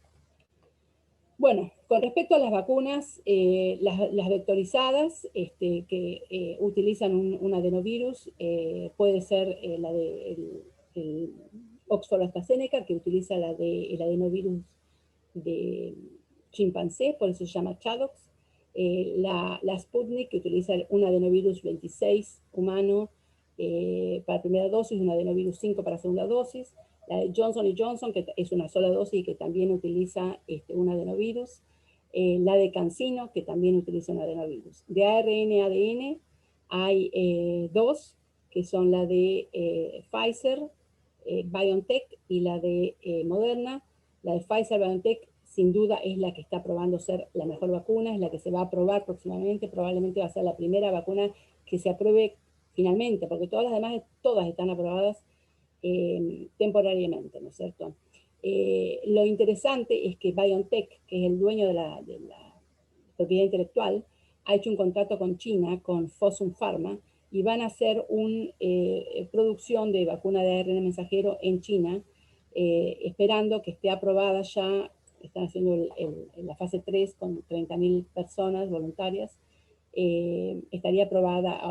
Bueno, con respecto a las vacunas, las vectorizadas que utilizan un adenovirus, puede ser la de Oxford AstraZeneca, que utiliza el adenovirus de chimpancé, por eso se llama ChAdOx. La Sputnik, que utiliza un adenovirus 26 humano para primera dosis, un adenovirus 5 para segunda dosis. La de Johnson Johnson, que es una sola dosis y que también utiliza un adenovirus. La de CanSino, que también utiliza un adenovirus. De ARN-ADN hay 2, que son la de Pfizer, BioNTech y la de Moderna. La de Pfizer-BioNTech sin duda es la que está probando ser la mejor vacuna, es la que se va a aprobar próximamente, probablemente va a ser la primera vacuna que se apruebe finalmente, porque todas las demás, todas están aprobadas temporariamente, ¿no es cierto? Lo interesante es que BioNTech, que es el dueño de la propiedad intelectual, ha hecho un contrato con China, con Fosun Pharma, y van a hacer una producción de vacuna de ARN mensajero en China, esperando que esté aprobada ya. Están haciendo la fase 3 con 30.000 personas voluntarias. Estaría aprobada,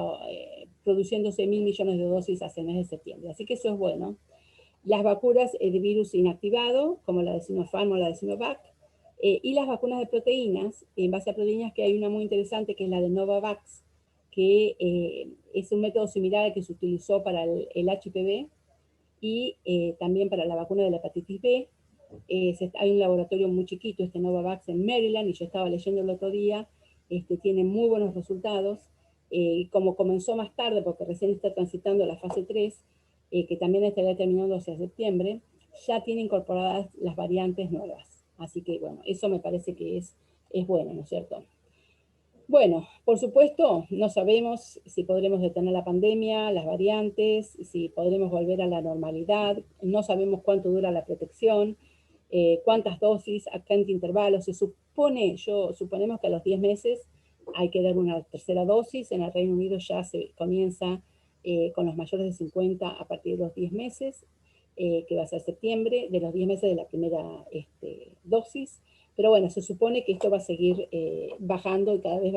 produciéndose 1.000 millones de dosis hacia el mes de septiembre. Así que eso es bueno. Las vacunas de virus inactivado, como la de Sinopharm o la de Sinovac, y las vacunas de proteínas, en base a proteínas, que hay una muy interesante, que es la de Novavax, que es un método similar al que se utilizó para el HPV y también para la vacuna de la hepatitis B. Hay un laboratorio muy chiquito, Novavax, en Maryland, y yo estaba leyendo el otro día, tiene muy buenos resultados. Como comenzó más tarde, porque recién está transitando la fase 3, que también estaría terminando hacia septiembre, ya tiene incorporadas las variantes nuevas. Así que, bueno, eso me parece que es bueno, ¿no es cierto? Bueno, por supuesto, no sabemos si podremos detener la pandemia, las variantes, si podremos volver a la normalidad, no sabemos cuánto dura la protección, cuántas dosis, a qué intervalos. Suponemos que a los 10 meses hay que dar una tercera dosis. En el Reino Unido ya se comienza con los mayores de 50 a partir de los 10 meses, que va a ser septiembre, de los 10 meses de la primera dosis. Pero bueno, se supone que esto va a seguir bajando y cada vez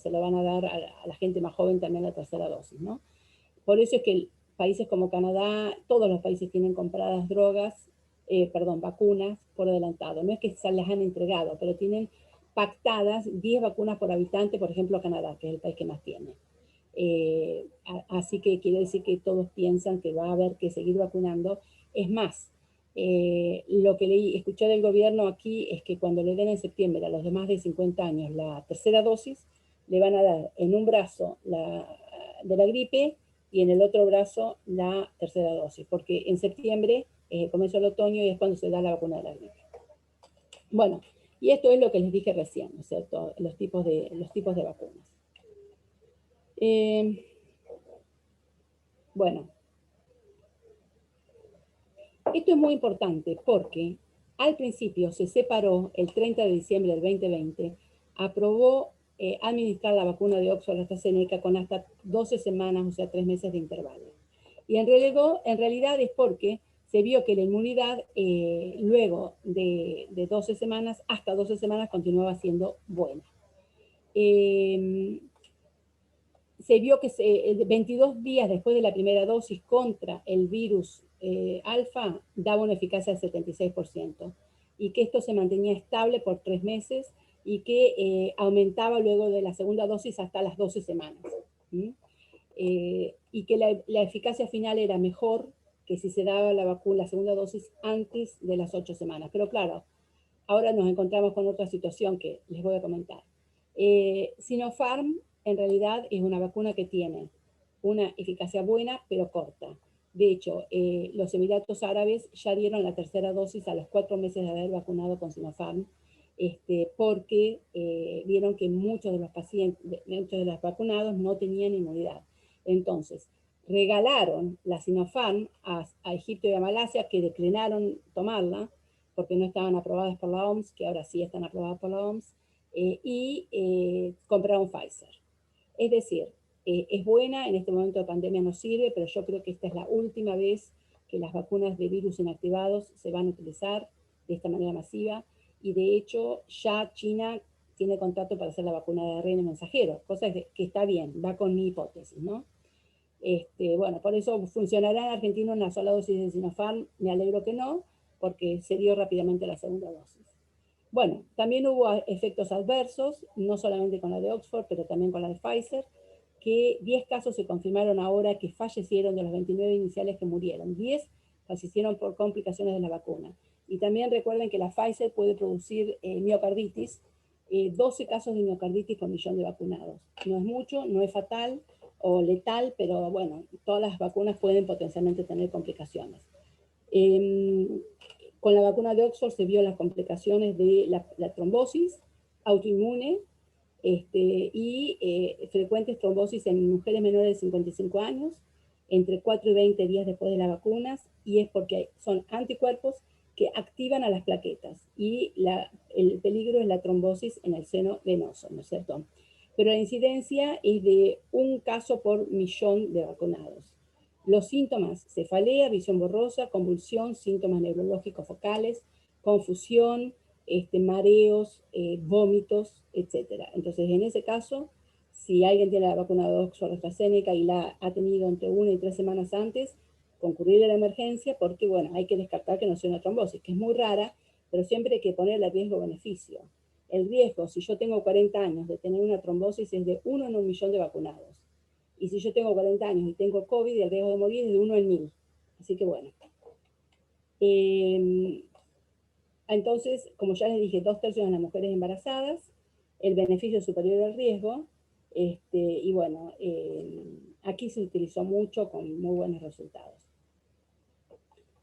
se lo van a dar a la gente más joven también la tercera dosis, ¿no? Por eso es que países como Canadá, todos los países tienen compradas vacunas por adelantado. No es que se las han entregado, pero tienen pactadas 10 vacunas por habitante, por ejemplo, Canadá, que es el país que más tiene. Así que quiere decir que todos piensan que va a haber que seguir vacunando. Es más, lo que escuché del gobierno aquí es que cuando le den en septiembre a los de más de 50 años la tercera dosis, le van a dar en un brazo de la gripe y en el otro brazo la tercera dosis, porque en septiembre comenzó el otoño y es cuando se da la vacuna de la gripe. Bueno, y esto es lo que les dije recién, ¿no es cierto? Los tipos de vacunas. Bueno, esto es muy importante porque al principio se separó, el 30 de diciembre del 2020, aprobó administrar la vacuna de Oxford-AstraZeneca con hasta 12 semanas, o sea, 3 meses de intervalo. Y en realidad es porque se vio que la inmunidad luego de 12 semanas, hasta 12 semanas, continuaba siendo buena. Se vio que 22 días después de la primera dosis contra el virus alfa daba una eficacia del 76%, y que esto se mantenía estable por 3 meses y que aumentaba luego de la segunda dosis hasta las 12 semanas. Y que la eficacia final era mejor que si se daba la segunda dosis antes de las 8 semanas. Pero claro, ahora nos encontramos con otra situación que les voy a comentar. Sinopharm en realidad es una vacuna que tiene una eficacia buena, pero corta. De hecho, los Emiratos Árabes ya dieron la tercera dosis a los 4 meses de haber vacunado con Sinopharm, porque vieron que muchos de los vacunados no tenían inmunidad. Entonces, regalaron la Sinopharm a Egipto y a Malasia, que declinaron tomarla porque no estaban aprobadas por la OMS, que ahora sí están aprobadas por la OMS, y compraron Pfizer. Es decir, es buena, en este momento de pandemia no sirve, pero yo creo que esta es la última vez que las vacunas de virus inactivados se van a utilizar de esta manera masiva, y de hecho ya China tiene contrato para hacer la vacuna de ARN mensajero, cosa que está bien, va con mi hipótesis, ¿no? Bueno, por eso funcionará en Argentina una sola dosis de Sinopharm, me alegro que no, porque se dio rápidamente la segunda dosis. Bueno, también hubo efectos adversos, no solamente con la de Oxford, pero también con la de Pfizer, que 10 casos se confirmaron ahora que fallecieron de los 29 iniciales que murieron. 10 fallecieron por complicaciones de la vacuna. Y también recuerden que la Pfizer puede producir miocarditis, 12 casos de miocarditis por millón de vacunados. No es mucho, no es fatal o letal, pero bueno, todas las vacunas pueden potencialmente tener complicaciones. Con la vacuna de Oxford se vio las complicaciones de la trombosis autoinmune y frecuentes trombosis en mujeres menores de 55 años, entre 4 y 20 días después de las vacunas, y es porque son anticuerpos que activan a las plaquetas, y el peligro es la trombosis en el seno venoso, ¿no es cierto? Pero la incidencia es de 1 caso por millón de vacunados. Los síntomas: cefalea, visión borrosa, convulsión, síntomas neurológicos focales, confusión, mareos, vómitos, etc. Entonces, en ese caso, si alguien tiene la vacuna de Oxford AstraZeneca y la ha tenido entre 1 y 3 semanas antes, concurrir a la emergencia, porque, bueno, hay que descartar que no sea una trombosis, que es muy rara, pero siempre hay que ponerle riesgo-beneficio. El riesgo, si yo tengo 40 años, de tener una trombosis es de 1 en 1 millón de vacunados. Y si yo tengo 40 años y tengo COVID, el riesgo de morir es de 1 en 1000. Así que bueno. Entonces, como ya les dije, 2/3 de las mujeres embarazadas, el beneficio superior al riesgo, y bueno, aquí se utilizó mucho con muy buenos resultados.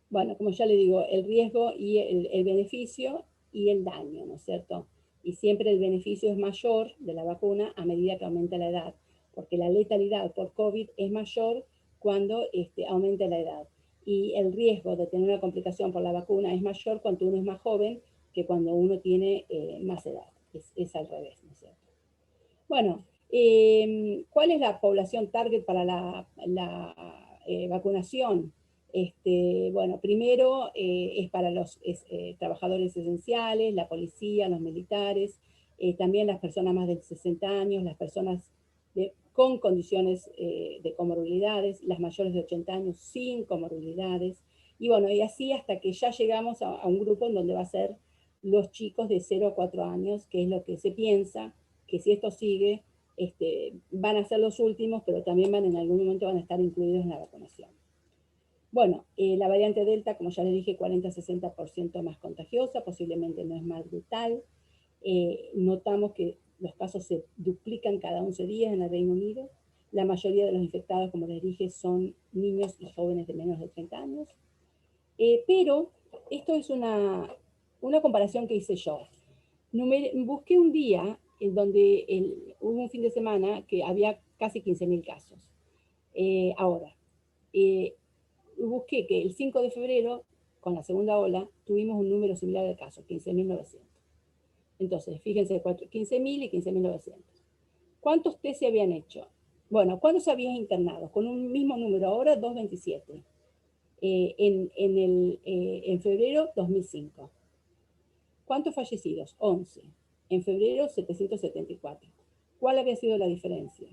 Bueno, como ya les digo, el riesgo y el beneficio y el daño, ¿no es cierto? Y siempre el beneficio es mayor de la vacuna a medida que aumenta la edad, porque la letalidad por COVID es mayor cuando aumenta la edad. Y el riesgo de tener una complicación por la vacuna es mayor cuando uno es más joven que cuando uno tiene más edad. Es al revés, ¿no es cierto? Bueno, ¿cuál es la población target para la vacunación? Bueno, primero es para los trabajadores esenciales, la policía, los militares, también las personas más de 60 años, las personas con condiciones de comorbilidades, las mayores de 80 años sin comorbilidades, y bueno, y así hasta que ya llegamos a un grupo en donde va a ser los chicos de 0 a 4 años, que es lo que se piensa, que si esto sigue, van a ser los últimos, pero también en algún momento van a estar incluidos en la vacunación. Bueno, la variante Delta, como ya les dije, 40-60% más contagiosa, posiblemente no es más brutal. Notamos que los casos se duplican cada 11 días en el Reino Unido. La mayoría de los infectados, como les dije, son niños y jóvenes de menos de 30 años. Pero esto es una comparación que hice yo. Busqué un día en donde hubo un fin de semana que había casi 15.000 casos. Ahora, busqué que el 5 de febrero, con la segunda ola, tuvimos un número similar de casos, 15.900. Entonces, fíjense, 15.000 y 15.900. ¿Cuántos test se habían hecho? Bueno, ¿cuántos se habían internado? Con un mismo número, ahora 227. En febrero, 2005. ¿Cuántos fallecidos? 11. En febrero, 774. ¿Cuál había sido la diferencia?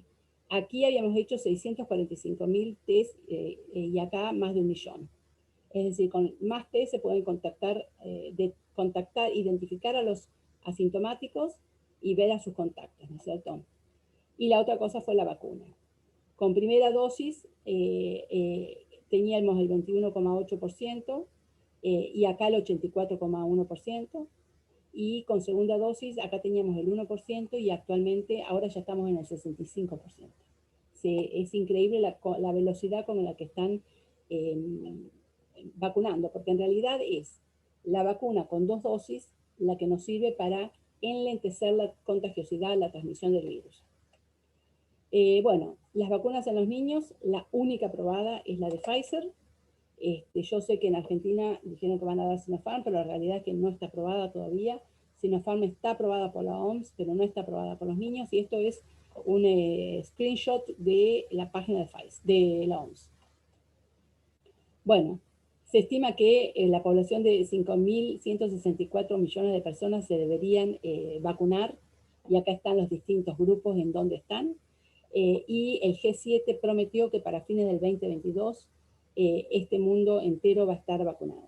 Aquí habíamos hecho 645.000 test y acá más de 1 millón. Es decir, con más test se pueden identificar a los asintomáticos y ver a sus contactos, ¿no es cierto? Y la otra cosa fue la vacuna. Con primera dosis teníamos el 21,8% y acá el 84,1%. Y con segunda dosis acá teníamos el 1% y actualmente ahora ya estamos en el 65%. Es increíble la velocidad con la que están vacunando, porque en realidad es la vacuna con 2 dosis la que nos sirve para enlentecer la contagiosidad, la transmisión del virus. Bueno, las vacunas en los niños, la única aprobada es la de Pfizer. Yo sé que en Argentina dijeron que van a dar Sinopharm, pero la realidad es que no está aprobada todavía. Sinopharm está aprobada por la OMS, pero no está aprobada por los niños, y esto es un screenshot de la página de Pfizer, de la OMS. Bueno, se estima que la población de 5.164 millones de personas se deberían vacunar, y acá están los distintos grupos en donde están, y el G7 prometió que para fines del 2022 este mundo entero va a estar vacunado.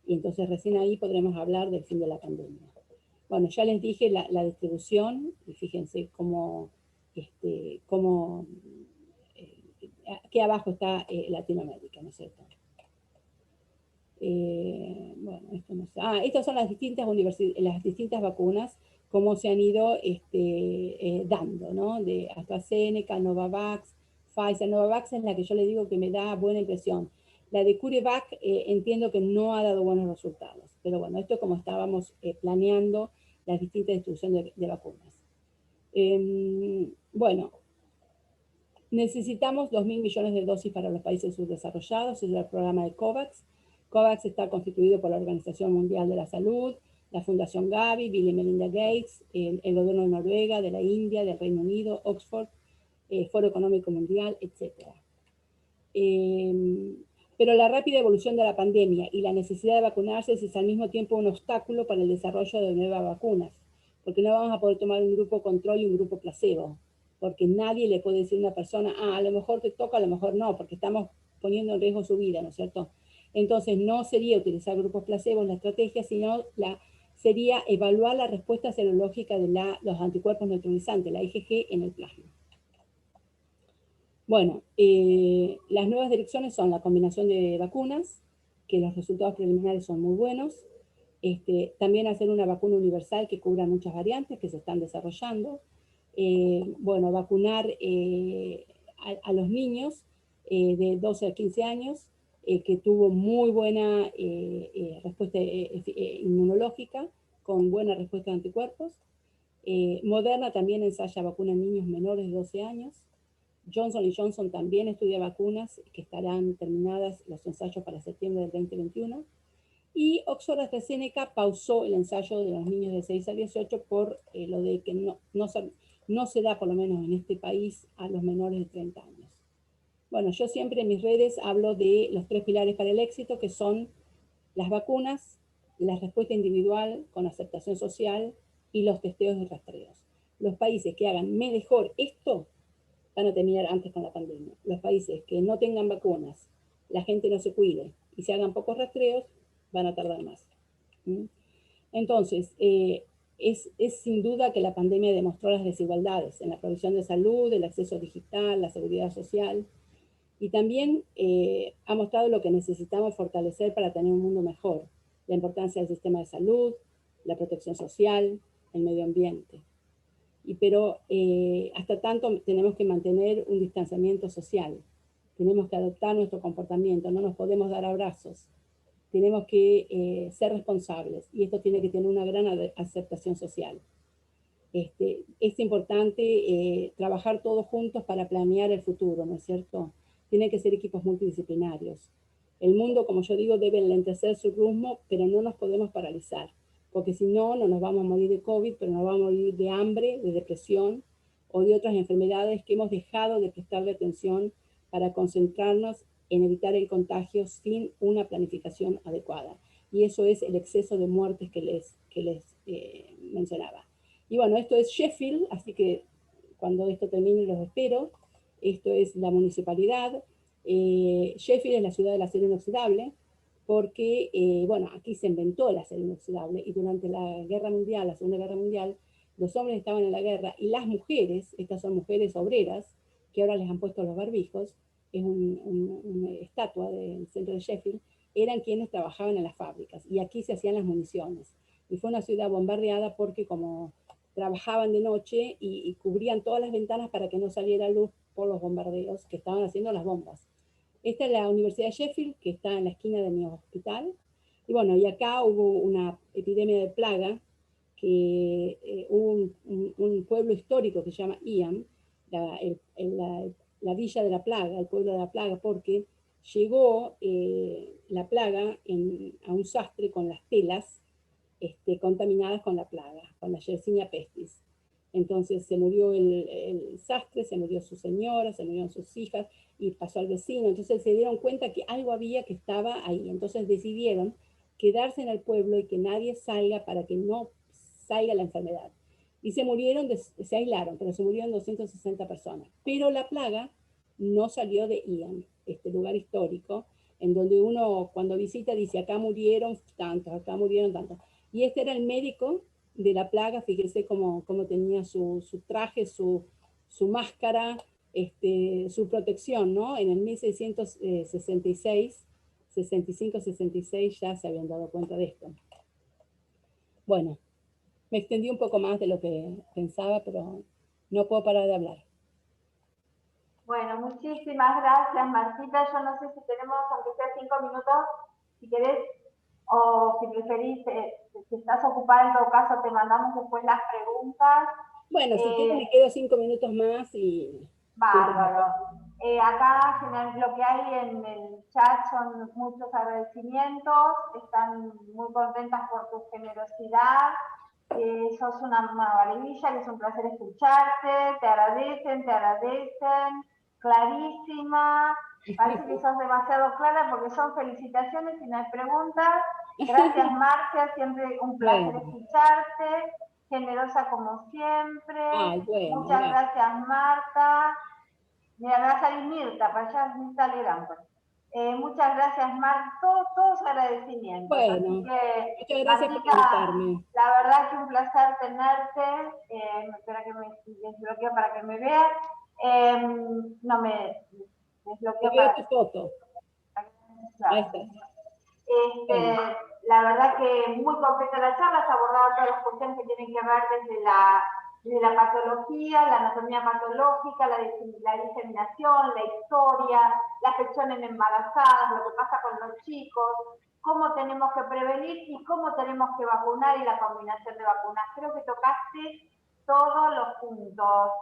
Y entonces recién ahí podremos hablar del fin de la pandemia. Bueno, ya les dije la distribución, y fíjense cómo aquí abajo está Latinoamérica, ¿no es cierto? Bueno, esto no sé. Estas son las distintas vacunas, cómo se han ido dando, ¿no? De AstraZeneca, Novavax, Pfizer. Novavax es la que yo le digo que me da buena impresión. La de CureVac entiendo que no ha dado buenos resultados, pero bueno, esto es como estábamos planeando las distintas distribuciones de vacunas. Bueno, necesitamos 2.000 millones de dosis para los países subdesarrollados, es el programa de COVAX. COVAX está constituido por la Organización Mundial de la Salud, la Fundación Gavi, Bill y Melinda Gates, el gobierno de Noruega, de la India, del Reino Unido, Oxford, Foro Económico Mundial, etc. Pero la rápida evolución de la pandemia y la necesidad de vacunarse es al mismo tiempo un obstáculo para el desarrollo de nuevas vacunas, porque no vamos a poder tomar un grupo control y un grupo placebo, porque nadie le puede decir a una persona, a lo mejor te toca, a lo mejor no, porque estamos poniendo en riesgo su vida, ¿no es cierto? Entonces no sería utilizar grupos placebo en la estrategia, sino sería evaluar la respuesta serológica de los anticuerpos neutralizantes, la IgG, en el plasma. Bueno, las nuevas direcciones son la combinación de vacunas, que los resultados preliminares son muy buenos. También hacer una vacuna universal que cubra muchas variantes que se están desarrollando. Bueno, vacunar a los niños de 12 a 15 años, que tuvo muy buena respuesta inmunológica, con buena respuesta de anticuerpos. Moderna también ensaya vacuna en niños menores de 12 años. Johnson & Johnson también estudia vacunas que estarán terminadas los ensayos para septiembre del 2021. Y Oxford AstraZeneca pausó el ensayo de los niños de 6 a 18 por lo de que no se da, por lo menos en este país, a los menores de 30 años. Bueno, yo siempre en mis redes hablo de los 3 pilares para el éxito, que son las vacunas, la respuesta individual con aceptación social y los testeos y rastreos. Los países que hagan mejor esto van a terminar antes con la pandemia. Los países que no tengan vacunas, la gente no se cuide y se hagan pocos rastreos, van a tardar más. Entonces, es sin duda que la pandemia demostró las desigualdades en la provisión de salud, el acceso digital, la seguridad social, y también ha mostrado lo que necesitamos fortalecer para tener un mundo mejor, la importancia del sistema de salud, la protección social, el medio ambiente. Pero hasta tanto tenemos que mantener un distanciamiento social, tenemos que adoptar nuestro comportamiento, no nos podemos dar abrazos, tenemos que ser responsables y esto tiene que tener una gran aceptación social. Es importante trabajar todos juntos para planear el futuro, ¿no es cierto? Tienen que ser equipos multidisciplinarios. El mundo, como yo digo, debe enlentecer su rumbo, pero no nos podemos paralizar, porque si no, no nos vamos a morir de COVID, pero nos vamos a morir de hambre, de depresión o de otras enfermedades que hemos dejado de prestarle atención para concentrarnos en evitar el contagio sin una planificación adecuada. Y eso es el exceso de muertes que les mencionaba. Y bueno, esto es Sheffield, así que cuando esto termine los espero. Esto es la municipalidad. Sheffield es la ciudad del acero inoxidable, porque, bueno, aquí se inventó el acero inoxidable y durante la Guerra Mundial, la Segunda Guerra Mundial, los hombres estaban en la guerra y las mujeres, estas son mujeres obreras, que ahora les han puesto los barbijos, es una estatua del centro de Sheffield, eran quienes trabajaban en las fábricas y aquí se hacían las municiones. Y fue una ciudad bombardeada porque como trabajaban de noche y cubrían todas las ventanas para que no saliera luz por los bombardeos que estaban haciendo las bombas. Esta es la Universidad de Sheffield, que está en la esquina de mi hospital. Y bueno, y acá hubo una epidemia de plaga, que hubo un pueblo histórico que se llama Ian, la villa de la plaga, el pueblo de la plaga, porque llegó la plaga a un sastre con las telas contaminadas con la plaga, con la Yersinia pestis. Entonces se murió el sastre, se murió su señora, se murieron sus hijas y pasó al vecino. Entonces se dieron cuenta que algo había que estaba ahí. Entonces decidieron quedarse en el pueblo y que nadie salga para que no salga la enfermedad. Y se aislaron, pero se murieron 260 personas. Pero la plaga no salió de Ian, este lugar histórico, en donde uno cuando visita dice, acá murieron tantos, acá murieron tantos. Y este era el médico de la plaga, fíjese cómo tenía su traje, su máscara, su protección, ¿no? En el 1666, 65-66 ya se habían dado cuenta de esto. Bueno, me extendí un poco más de lo que pensaba, pero no puedo parar de hablar. Bueno, muchísimas gracias, Marcita. Yo no sé si tenemos, aunque sea 5 minutos, si querés, o si preferís, si estás ocupada, en todo caso te mandamos después las preguntas. Bueno, si quieren me quedo 5 minutos más y... Bárbaro. Acá lo que hay en el chat son muchos agradecimientos, están muy contentas por tu generosidad, sos una maravilla, que es un placer escucharte, te agradecen, clarísima, parece que sos demasiado clara porque son felicitaciones y no hay preguntas. Gracias, Marcia, siempre un placer escucharte, generosa como siempre. Ay, bueno, muchas gracias, Marta. Mira, me va a salir Mirta, para allá Mirta Legrand. Muchas gracias, Marta. Todos agradecimientos. Bueno, así que, muchas gracias Martita, por invitarme. la verdad que un placer tenerte. Espera que me desbloqueo para que me veas. No me desbloqueo para tu foto. Ahí está. La verdad que muy completa la charla, has abordado todas las cuestiones que tienen que ver desde la patología, la anatomía patológica, la diseminación, la historia, la afección en embarazadas, lo que pasa con los chicos, cómo tenemos que prevenir y cómo tenemos que vacunar y la combinación de vacunas. Creo que tocaste todos los puntos.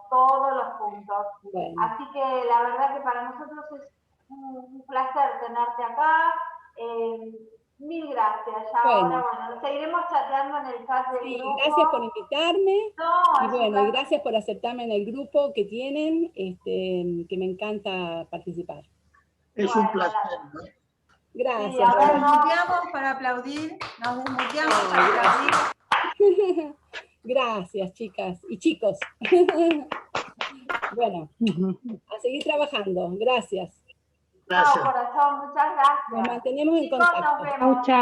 Bueno. Así que la verdad que para nosotros es un placer tenerte acá. Mil gracias. Ya ahora, bueno, seguiremos chateando en el chat del grupo. Gracias por invitarme. Y bueno, y gracias por aceptarme en el grupo que tienen, que me encanta participar. Es un placer, ¿no? Gracias. Sí, nos desmuteamos para aplaudir. Para aplaudir. Gracias, chicas y chicos. Bueno, a seguir trabajando. Gracias. Gracias. No, corazón, muchas gracias. Nos mantenemos en contacto. Nos vemos. Chao.